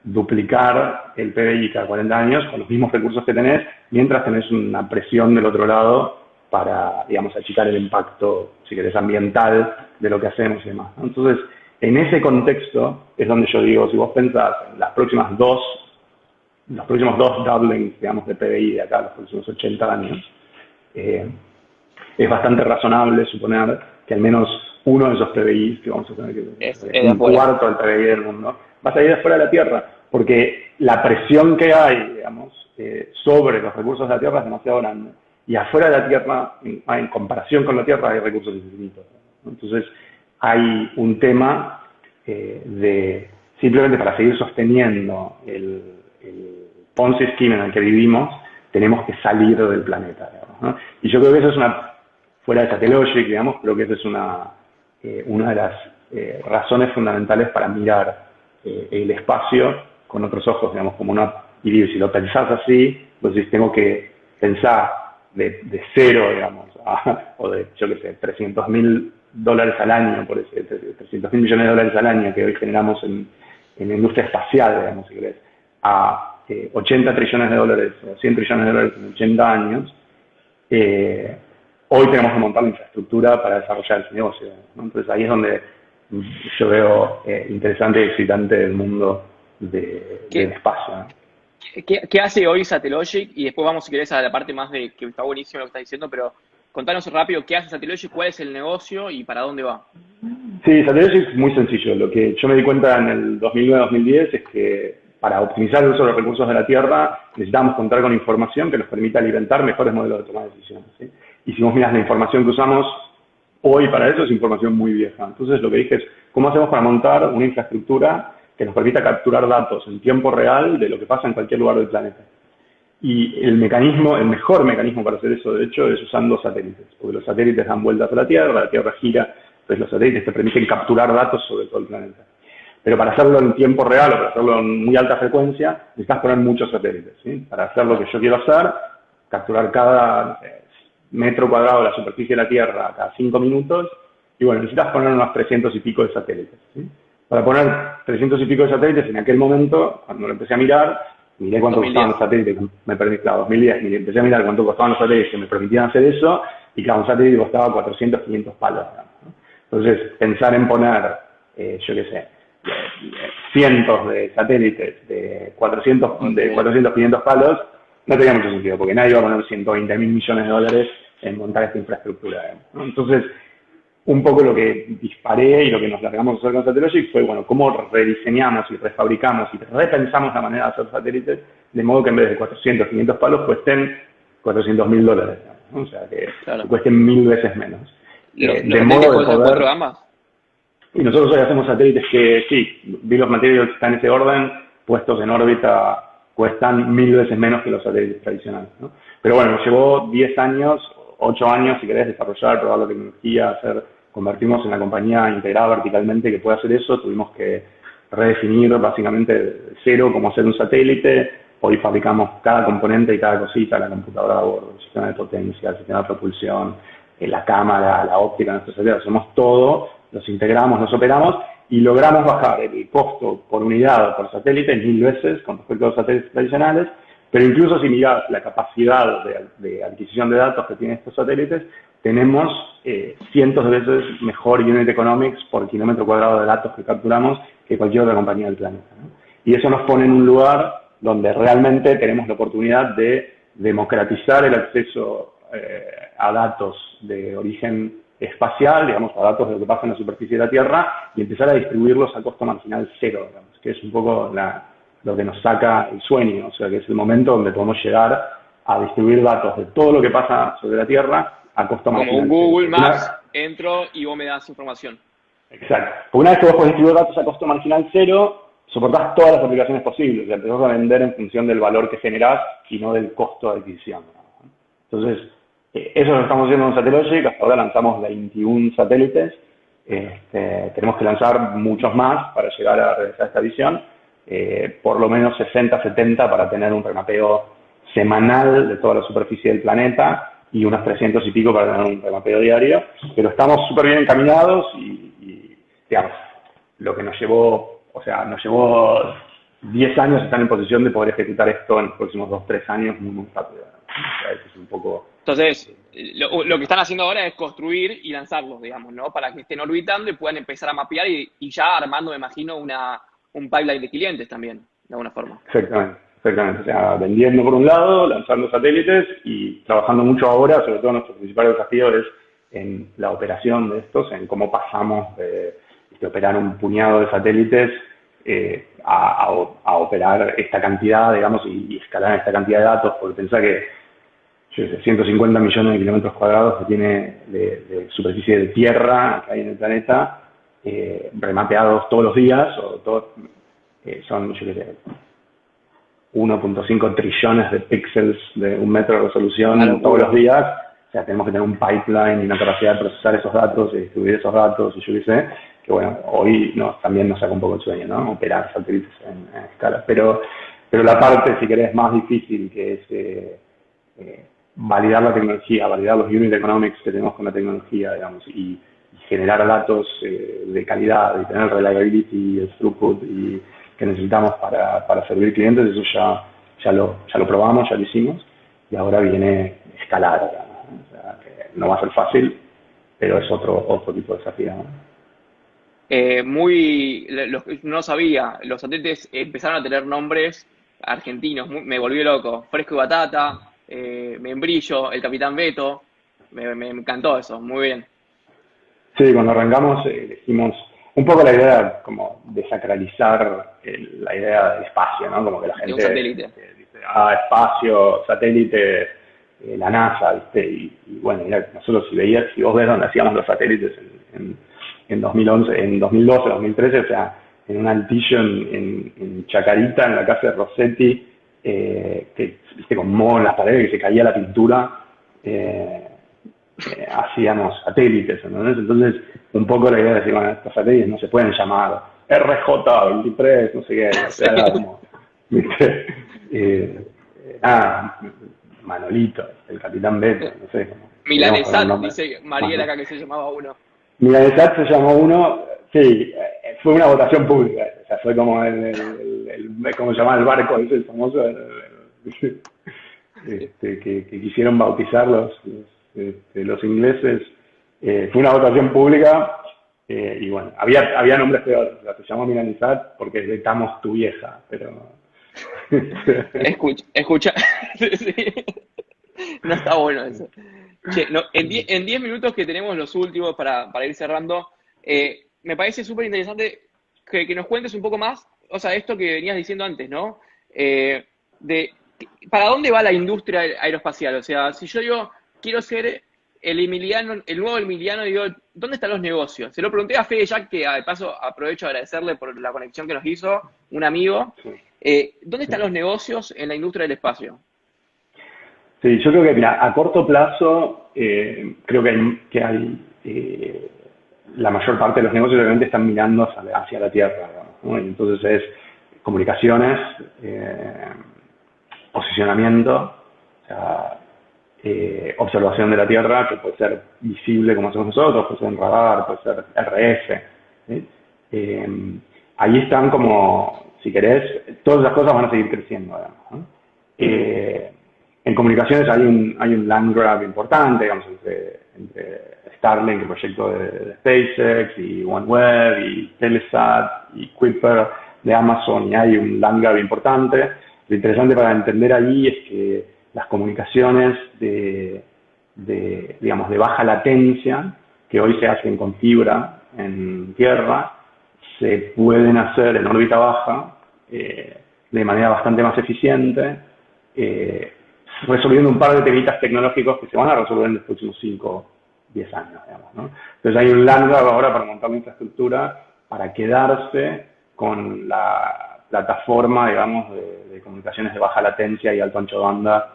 duplicar el PBI cada 40 años con los mismos recursos que tenés, mientras tenés una presión del otro lado para, digamos, achicar el impacto, si querés, ambiental de lo que hacemos y demás, ¿no? Entonces, en ese contexto es donde yo digo, si vos pensás en los próximos dos doublings, digamos, de PBI de acá, los próximos 80 años, es bastante razonable suponer que al menos uno de esos PBIs, que vamos a tener que es un cuarto del PBI del mundo, va a salir de fuera de la Tierra, porque la presión que hay, digamos, sobre los recursos de la Tierra es demasiado grande. Y afuera de la Tierra, en comparación con la Tierra, hay recursos infinitos, ¿no? Entonces, hay un tema de, simplemente para seguir sosteniendo el Ponzi scheme en el que vivimos, tenemos que salir del planeta, digamos, ¿no? Y yo creo que eso es fuera de Satellogic, digamos, creo que esa es una de las razones fundamentales para mirar el espacio con otros ojos, digamos, y si lo pensás así, pues tengo que pensar de cero, digamos, o de, yo qué sé, $300.000 al año, por ese, 300.000 millones de dólares al año que hoy generamos en la industria espacial, digamos, si querés, a 80 trillones de dólares o 100 trillones de dólares en 80 años, hoy tenemos que montar la infraestructura para desarrollar ese negocio, ¿no? Entonces ahí es donde yo veo interesante y excitante el mundo del espacio, ¿no? ¿Qué hace hoy Satellogic? Y después vamos, si querés, a la parte más de que está buenísimo lo que estás diciendo, pero contanos rápido qué hace Satellogic, cuál es el negocio y para dónde va. Sí, Satellogic es muy sencillo. Lo que yo me di cuenta en el 2009-2010 es que para optimizar el uso de los recursos de la Tierra necesitamos contar con información que nos permita alimentar mejores modelos de toma de decisiones, ¿sí? Y si vos mirás la información que usamos hoy para eso, es información muy vieja. Entonces lo que dije es, ¿cómo hacemos para montar una infraestructura que nos permita capturar datos en tiempo real de lo que pasa en cualquier lugar del planeta? Y el mejor mecanismo para hacer eso, de hecho, es usando satélites, porque los satélites dan vueltas a la Tierra gira, entonces los satélites te permiten capturar datos sobre todo el planeta. Pero para hacerlo en tiempo real o para hacerlo en muy alta frecuencia, necesitas poner muchos satélites, ¿sí? Para hacer lo que yo quiero hacer, capturar cada metro cuadrado de la superficie de la Tierra cada 5 minutos, y bueno, necesitas poner unos 300 y pico de satélites, ¿sí? Para poner 300 y pico de satélites, en aquel momento, cuando lo empecé a mirar, miré cuánto 2010. costaban los satélites, me permitía, claro, 2010, empecé a mirar cuánto costaban los satélites que me permitían hacer eso, y claro, un satélite costaba 400, 500 palos, ¿no? Entonces, pensar en poner, yo qué sé, cientos de satélites de 400, 500 palos, no tenía mucho sentido, porque nadie iba a poner $120.000 millones en montar esta infraestructura, ¿no? Entonces, un poco lo que disparé y lo que nos largamos a hacer con Satellogic fue, bueno, cómo rediseñamos y refabricamos y repensamos la manera de hacer satélites, de modo que en vez de 400, 500 palos, cuesten $400.000, ¿no? O sea, que Claro. cuesten 1000 veces menos. Los De satélites modo de cuestan poder... 4 gamas. Y nosotros hoy hacemos satélites que, sí, Bill of Materials está en ese orden, puestos en órbita cuestan 1000 veces menos que los satélites tradicionales, ¿no? Pero bueno, nos llevó 10 años, 8 años, si querés, desarrollar, probar la tecnología, convertirnos en la compañía integrada verticalmente que puede hacer eso. Tuvimos que redefinir básicamente de cero cómo hacer un satélite. Hoy fabricamos cada componente y cada cosita, la computadora a bordo, el sistema de potencia, el sistema de propulsión, la cámara, la óptica, nuestros satélites, hacemos todo, los integramos, los operamos y logramos bajar el costo por unidad o por satélite 1000 veces con respecto a los satélites tradicionales, pero incluso si mirás la capacidad de adquisición de datos que tienen estos satélites, tenemos cientos de veces mejor unit economics por kilómetro cuadrado de datos que capturamos que cualquier otra compañía del planeta, ¿no? Y eso nos pone en un lugar donde realmente tenemos la oportunidad de democratizar el acceso a datos de origen espacial, digamos, a datos de lo que pasa en la superficie de la Tierra, y empezar a distribuirlos a costo marginal cero, digamos, que es un poco lo que nos saca el sueño, o sea, que es el momento donde podemos llegar a distribuir datos de todo lo que pasa sobre la Tierra a costo marginal Como un Google cero. Maps, entro y vos me das información. Exacto. Porque una vez que vos podés distribuir datos a costo marginal cero, soportás todas las aplicaciones posibles, y empezás a vender en función del valor que generás y no del costo de adquisición, ¿no? Entonces, eso lo estamos haciendo en Satellogic. Hasta ahora lanzamos 21 satélites. Tenemos que lanzar muchos más para llegar a realizar esta visión. Por lo menos 60, 70 para tener un remapeo semanal de toda la superficie del planeta y unos 300 y pico para tener un remapeo diario. Pero estamos súper bien encaminados y, digamos, lo que nos llevó 10 años estar en posición de poder ejecutar esto en los próximos 2, 3 años muy, muy rápido. O sea, eso es un poco... Entonces, lo que están haciendo ahora es construir y lanzarlos, digamos, ¿no? Para que estén orbitando y puedan empezar a mapear y ya armando, me imagino, un pipeline de clientes también, de alguna forma. Exactamente, exactamente. O sea, vendiendo por un lado, lanzando satélites y trabajando mucho ahora, sobre todo nuestro principal desafío es en la operación de estos, en cómo pasamos de operar un puñado de satélites a operar esta cantidad, digamos, y escalar esta cantidad de datos, porque pensá que 150 millones de kilómetros cuadrados que tiene de superficie de tierra que hay en el planeta, remapeados todos los días, son, yo qué sé, 1.5 trillones de píxeles de 1 metro de resolución todos los días. O sea, tenemos que tener un pipeline y una capacidad de procesar esos datos y distribuir esos datos, y yo qué sé, que bueno, hoy también nos saca un poco el sueño, ¿no? Operar satélites en escala. Pero la parte, si querés, más difícil, que es validar la tecnología, validar los unit economics que tenemos con la tecnología, digamos, y generar datos de calidad, y tener reliability, el throughput y que necesitamos para servir clientes, eso ya lo probamos, ya lo hicimos, y ahora viene escalar, ¿no? O sea, que no va a ser fácil, pero es otro tipo de desafío, ¿no? No sabía, los satélites empezaron a tener nombres argentinos, me volvió loco. Fresco y Batata, Membrillo, el Capitán Beto, me encantó eso, muy bien. Sí, cuando arrancamos elegimos un poco la idea como de sacralizar la idea del espacio, ¿no? Como que la De un gente satélite. dice, espacio, satélite, la NASA, ¿viste? Y bueno, mira, nosotros si vos ves dónde hacíamos los satélites en 2011, en 2012, 2013, o sea, en un altillo en Chacarita, en la casa de Rossetti, que, viste, con moho en las paredes, que se caía la pintura, hacíamos satélites, ¿entendés? Entonces, un poco la idea de decir, bueno, estos satélites no se pueden llamar RJ-23, no sé qué, o sea, era como, ¿viste? Manolito, el Capitán Beto, no sé. Milanesat, dice Mariela acá que se llamaba uno. Milanesat se llamó uno, sí, fue una votación pública, o sea, fue como ¿cómo se llama el barco? Es el famoso, que quisieron bautizar los ingleses. Fue una votación pública y bueno, había nombres peores. Se llamó Milanesat porque vetamos tu vieja, pero... Escucha. Sí. No está bueno eso. Che, no, en 10 minutos que tenemos los últimos para ir cerrando, me parece súper interesante que nos cuentes un poco más, o sea, esto que venías diciendo antes, ¿no? De ¿para dónde va la industria aeroespacial? O sea, si yo digo, quiero ser el Emiliano, el nuevo Emiliano, digo, ¿dónde están los negocios? Se lo pregunté a Fede Jack, que de paso aprovecho a agradecerle por la conexión que nos hizo, un amigo. Sí, ¿Dónde están sí. los negocios en la industria del espacio? Sí, yo creo que, mira, a corto plazo, creo la mayor parte de los negocios obviamente están mirando hacia la Tierra, digamos, ¿no? Y entonces es comunicaciones, posicionamiento, o sea, observación de la Tierra, que puede ser visible como hacemos nosotros, puede ser en radar, puede ser RF, ¿sí? Eh, Ahí están como, si querés, todas las cosas van a seguir creciendo, digamos, ¿no? En comunicaciones hay un land grab importante, digamos, entre Starlink, el proyecto de SpaceX, y OneWeb, y Telesat, y Kuiper de Amazon, y hay un land grab importante. Lo interesante para entender ahí es que las comunicaciones digamos, de baja latencia, que hoy se hacen con fibra en tierra, se pueden hacer en órbita baja de manera bastante más eficiente, resolviendo un par de temitas tecnológicos que se van a resolver en los próximos 5 o 10 años, digamos, ¿no? Entonces hay un land grab ahora para montar la infraestructura para quedarse con la plataforma, digamos, de comunicaciones de baja latencia y alto ancho de banda,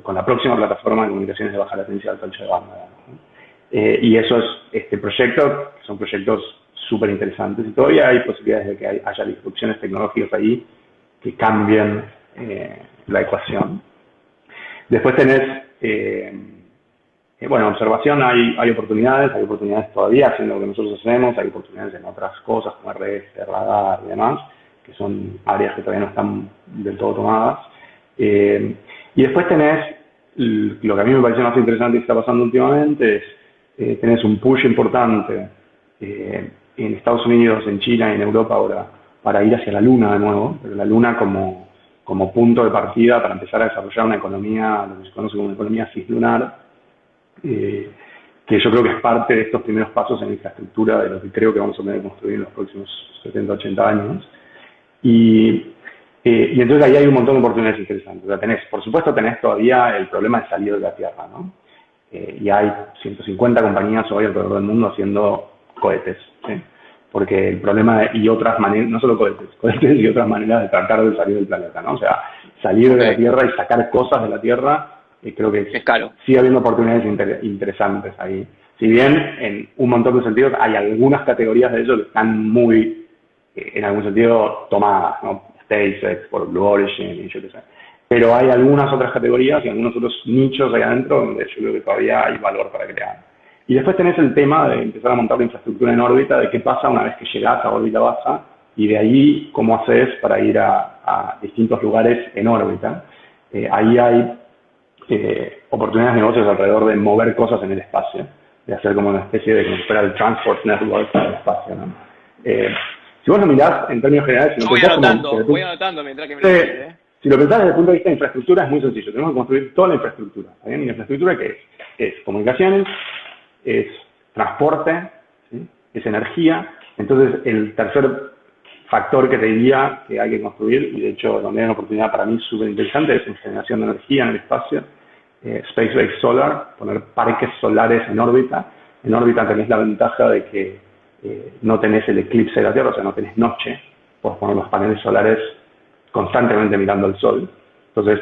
con la próxima plataforma de comunicaciones de baja latencia y alto ancho de banda, digamos, ¿no? Y eso es este proyecto, que son proyectos súper interesantes, y todavía hay posibilidades de que haya disrupciones tecnológicas ahí que cambien la ecuación. Después tenés, bueno, observación, hay oportunidades todavía haciendo lo que nosotros hacemos, hay oportunidades en otras cosas como RF, radar y demás, que son áreas que todavía no están del todo tomadas. Y después tenés, lo que a mí me parece más interesante que está pasando últimamente es, tenés un push importante en Estados Unidos, en China y en Europa ahora para ir hacia la Luna de nuevo, pero la Luna como punto de partida para empezar a desarrollar una economía, lo que se conoce como una economía cislunar, que yo creo que es parte de estos primeros pasos en infraestructura de lo que creo que vamos a tener que construir en los próximos 70, 80 años. Y entonces ahí hay un montón de oportunidades interesantes. O sea, por supuesto tenés todavía el problema de salir de la Tierra, ¿no? Y hay 150 compañías hoy alrededor del mundo haciendo cohetes, ¿sí? Porque el problema, y otras maneras, no solo cohetes y otras maneras de tratar de salir del planeta, ¿no? O sea, salir de la Tierra y sacar cosas de la Tierra, creo que Es caro. sigue habiendo oportunidades interesantes ahí. Si bien en un montón de sentidos hay algunas categorías de ellos que están muy, en algún sentido, tomadas, ¿no? SpaceX, por Blue Origin, y yo qué sé. Pero hay algunas otras categorías y algunos otros nichos ahí adentro donde yo creo que todavía hay valor para crear. Y después tenés el tema de empezar a montar la infraestructura en órbita, de qué pasa una vez que llegás a órbita baja, y de ahí cómo haces para ir a distintos lugares en órbita. Ahí hay oportunidades de negocios alrededor de mover cosas en el espacio, de hacer como una especie de, como si fuera el transport network en el espacio, ¿no? Si vos lo mirás en términos generales, si lo pensás voy anotando mientras que me lo dices, si lo pensás desde el punto de vista de infraestructura, es muy sencillo. Tenemos que construir toda la infraestructura. ¿Bien? ¿Y la infraestructura qué es? Es comunicaciones, es transporte, ¿sí? Es energía. Entonces, el tercer factor que te diría que hay que construir, y de hecho donde hay una oportunidad para mí súper interesante, es en generación de energía en el espacio. Space-based solar, poner parques solares en órbita. En órbita tenés la ventaja de que no tenés el eclipse de la Tierra, o sea, no tenés noche. Podés poner los paneles solares constantemente mirando al sol. Entonces,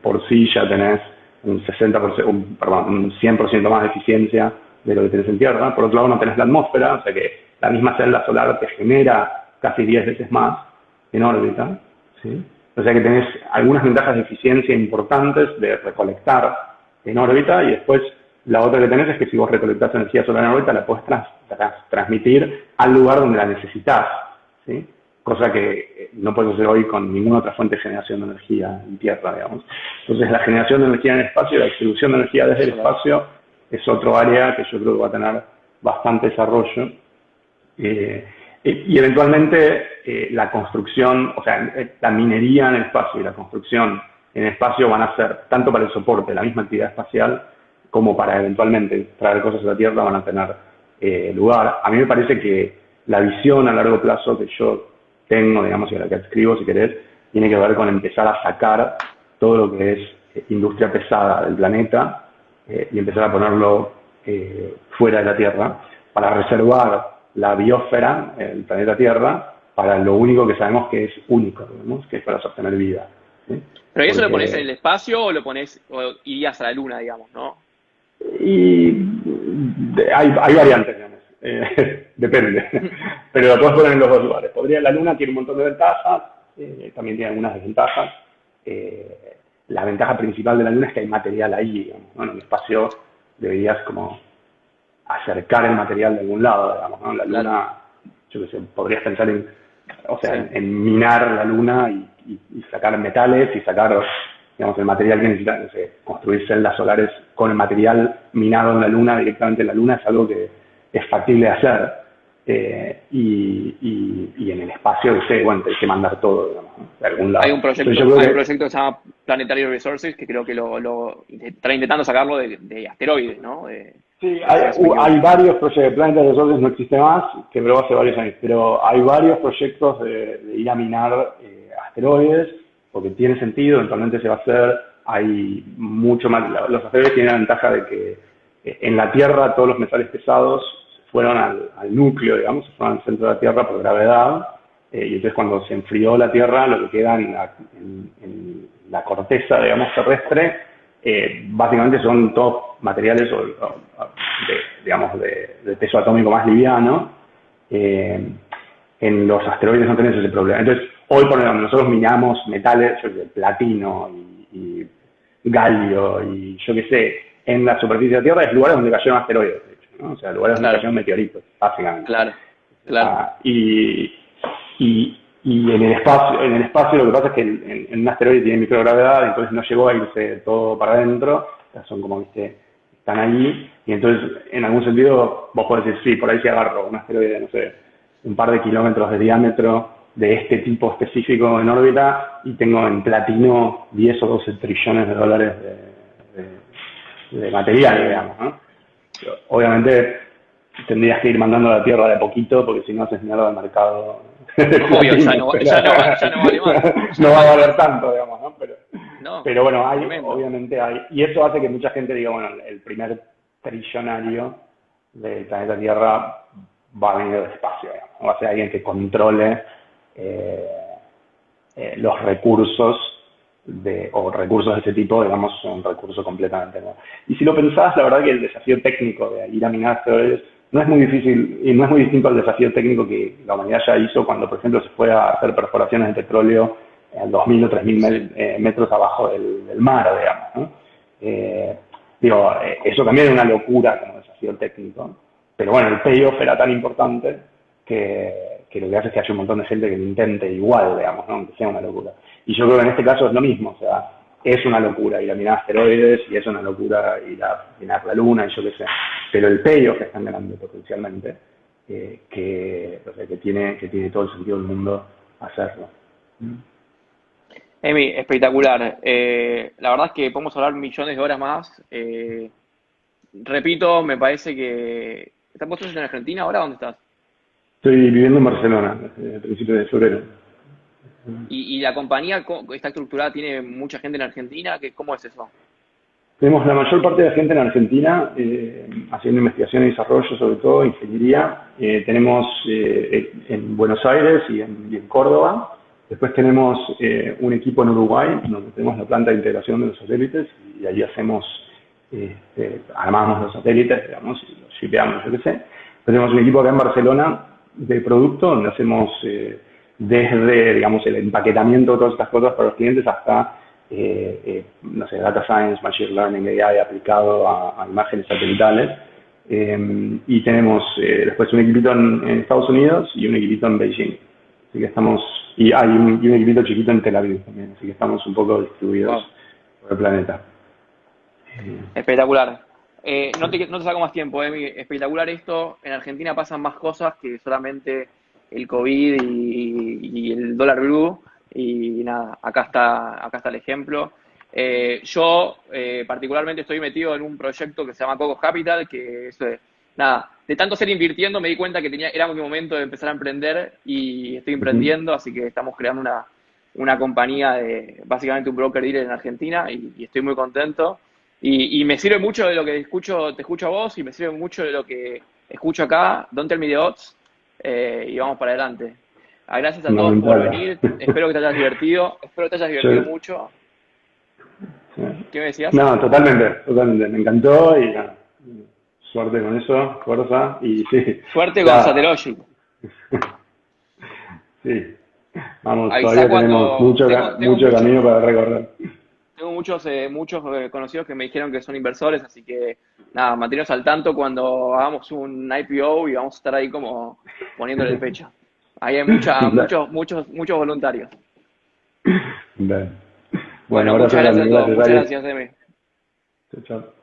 por sí ya tenés un 60%, un 100% más de eficiencia de lo que tenés en Tierra. Por otro lado, no tenés la atmósfera, o sea que la misma celda solar te genera casi 10 veces más en órbita, ¿sí? O sea que tenés algunas ventajas de eficiencia importantes de recolectar en órbita, y después la otra que tenés es que si vos recolectás energía solar en órbita, la podés transmitir al lugar donde la necesitas, ¿sí? Cosa que no puedes hacer hoy con ninguna otra fuente de generación de energía en Tierra, digamos. Entonces, la generación de energía en el espacio y la distribución de energía desde el espacio es otro área que yo creo que va a tener bastante desarrollo. Y eventualmente la construcción, o sea, la minería en el espacio y la construcción en el espacio van a ser, tanto para el soporte de la misma actividad espacial, como para eventualmente traer cosas a la Tierra van a tener lugar. A mí me parece que la visión a largo plazo que yo tengo, digamos, y a la que escribo, si querés, tiene que ver con empezar a sacar todo lo que es industria pesada del planeta y empezar a ponerlo fuera de la Tierra para reservar la biosfera, el planeta Tierra, para lo único que sabemos que es único, digamos, que es para sostener vida. ¿Sí? ¿Pero eso lo Porque, pones en el espacio o lo pones, o irías a la luna, digamos, ¿no? y hay variantes, digamos. Depende. Pero lo puedes poner en los dos lugares. La Luna tiene un montón de ventajas, también tiene algunas desventajas. La ventaja principal de la Luna es que hay material ahí, digamos, ¿no? En el espacio deberías como acercar el material de algún lado, digamos, ¿no? La Luna, Claro. yo qué sé, podrías pensar en, o sea, Sí. en minar la Luna y sacar metales y sacar, digamos, el material que necesita, no sé, construir celdas solares con el material minado en la Luna, directamente en la Luna, es algo que es factible de hacer. Y en el espacio, no sé, bueno, hay que mandar todo, digamos, ¿no? De algún lado. Entonces yo creo Hay un que proyecto que se llama Planetary Resources, que creo que están intentando sacarlo de asteroides, ¿no? sí, Si no me hay equivoco. varios proyectos, Planeta de Resources no existe más, quebró hace varios años, pero hay varios proyectos de ir a minar asteroides, porque tiene sentido, eventualmente se va a hacer, hay mucho más, los asteroides tienen la ventaja de que en la Tierra todos los metales pesados fueron al núcleo, digamos, se fueron al centro de la Tierra por gravedad, y entonces cuando se enfrió la Tierra, lo que queda en la corteza, digamos, terrestre, básicamente son todos materiales digamos, de peso atómico más liviano. En los asteroides no tenés ese problema. Entonces, hoy por ejemplo, nosotros minamos metales, yo qué sé, platino y galio y yo qué sé, en la superficie de la Tierra es lugares donde cayeron asteroides, de hecho, ¿no? O sea, lugares donde Claro, cayeron meteoritos, básicamente. claro, claro. Y, y en el espacio lo que pasa es que en un asteroide tiene microgravedad, entonces no llegó a irse todo para adentro, o sea, son como, viste, están allí, y entonces en algún sentido vos podés decir, sí, por ahí se agarro un asteroide, no sé, un par de kilómetros de diámetro de este tipo específico en órbita y tengo en platino 10 o 12 trillones de dólares de material, digamos, ¿no? Obviamente tendrías que ir mandando a la Tierra de poquito porque si no haces mierda al mercado del Obvio, platino, ya no vale más. Ya no no va a vale valer más. tanto, digamos, ¿no? No, Pero bueno, tremendo. obviamente y eso hace que mucha gente diga, bueno, el primer trillonario del planeta Tierra va a venir del espacio, digamos, ¿no? Va a ser alguien que controle eh, los recursos o recursos de ese tipo, digamos, son un recurso completamente nuevo. Y si lo pensás, la verdad que el desafío técnico de ir a minar asteroides no es muy difícil y no es muy distinto al desafío técnico que la humanidad ya hizo cuando, por ejemplo, se fue a hacer perforaciones de petróleo a 2.000 o 3.000 Sí, metros abajo del mar, digamos, ¿no? Eso también es una locura como desafío técnico, pero bueno, el payoff era tan importante que lo que hace es que haya un montón de gente que lo intente igual, digamos, ¿no? Aunque sea una locura. Y yo creo que en este caso es lo mismo, o sea, es una locura ir a minar asteroides y es una locura ir a minar la luna y yo qué sé, pero el payoff que están ganando potencialmente, o sea, que tiene todo el sentido del mundo hacerlo. Emi, espectacular. La verdad es que podemos hablar millones de horas más. Repito, me parece que... ¿Vos estás en Argentina ahora? ¿Dónde estás? Estoy viviendo en Barcelona desde principios de febrero. ¿Y la compañía está estructurada? ¿Tiene mucha gente en Argentina? ¿Cómo es eso? Tenemos la mayor parte de la gente en Argentina haciendo investigación y desarrollo, sobre todo ingeniería. Tenemos en Buenos Aires y en Córdoba. Después tenemos un equipo en Uruguay, donde tenemos la planta de integración de los satélites y ahí armamos los satélites, digamos, y los shipeamos, yo qué sé. Tenemos un equipo acá en Barcelona de producto, donde hacemos desde, digamos, el empaquetamiento de todas estas cosas para los clientes hasta no sé, data science, machine learning, AI aplicado a imágenes satelitales. Y tenemos después un equipito en Estados Unidos y un equipito en Beijing. Así que y hay un equipito chiquito en Tel Aviv también, así que estamos un poco distribuidos Wow, por el planeta. espectacular. No te saco más tiempo, Emi. Espectacular esto. En Argentina pasan más cosas que solamente el COVID y el dólar blue. Y nada, acá está el ejemplo. Yo particularmente estoy metido en un proyecto que se llama Coco Capital, que es, nada, de tanto ser invirtiendo me di cuenta que era mi momento de empezar a emprender y estoy Ujú. emprendiendo, así que estamos creando una compañía de básicamente un broker dealer en Argentina y estoy muy contento. Y me sirve mucho de lo que escucho, te escucho a vos y me sirve mucho de lo que escucho acá, Don't Tell Me the Odds, y vamos para adelante. Gracias a todos por Fundamental. venir, espero que te hayas divertido, espero que te hayas divertido Yo, mucho. sí. ¿Qué me decías? No, totalmente, totalmente. Me encantó y nada, suerte con eso, fuerza y sí, Suerte con ya, Satellogic. sí. Vamos, Avisa todavía tenemos cuando mucho camino para recorrer. tengo muchos conocidos que me dijeron que son inversores, así que nada, manteneros al tanto cuando hagamos un IPO y vamos a estar ahí como poniéndole el pecho. Ahí hay Dale, muchos voluntarios. dale. Bueno, Bueno, abrazo muchas gracias grande, a todos, gracias, muchas Ali. gracias, Demi. Chao, chao.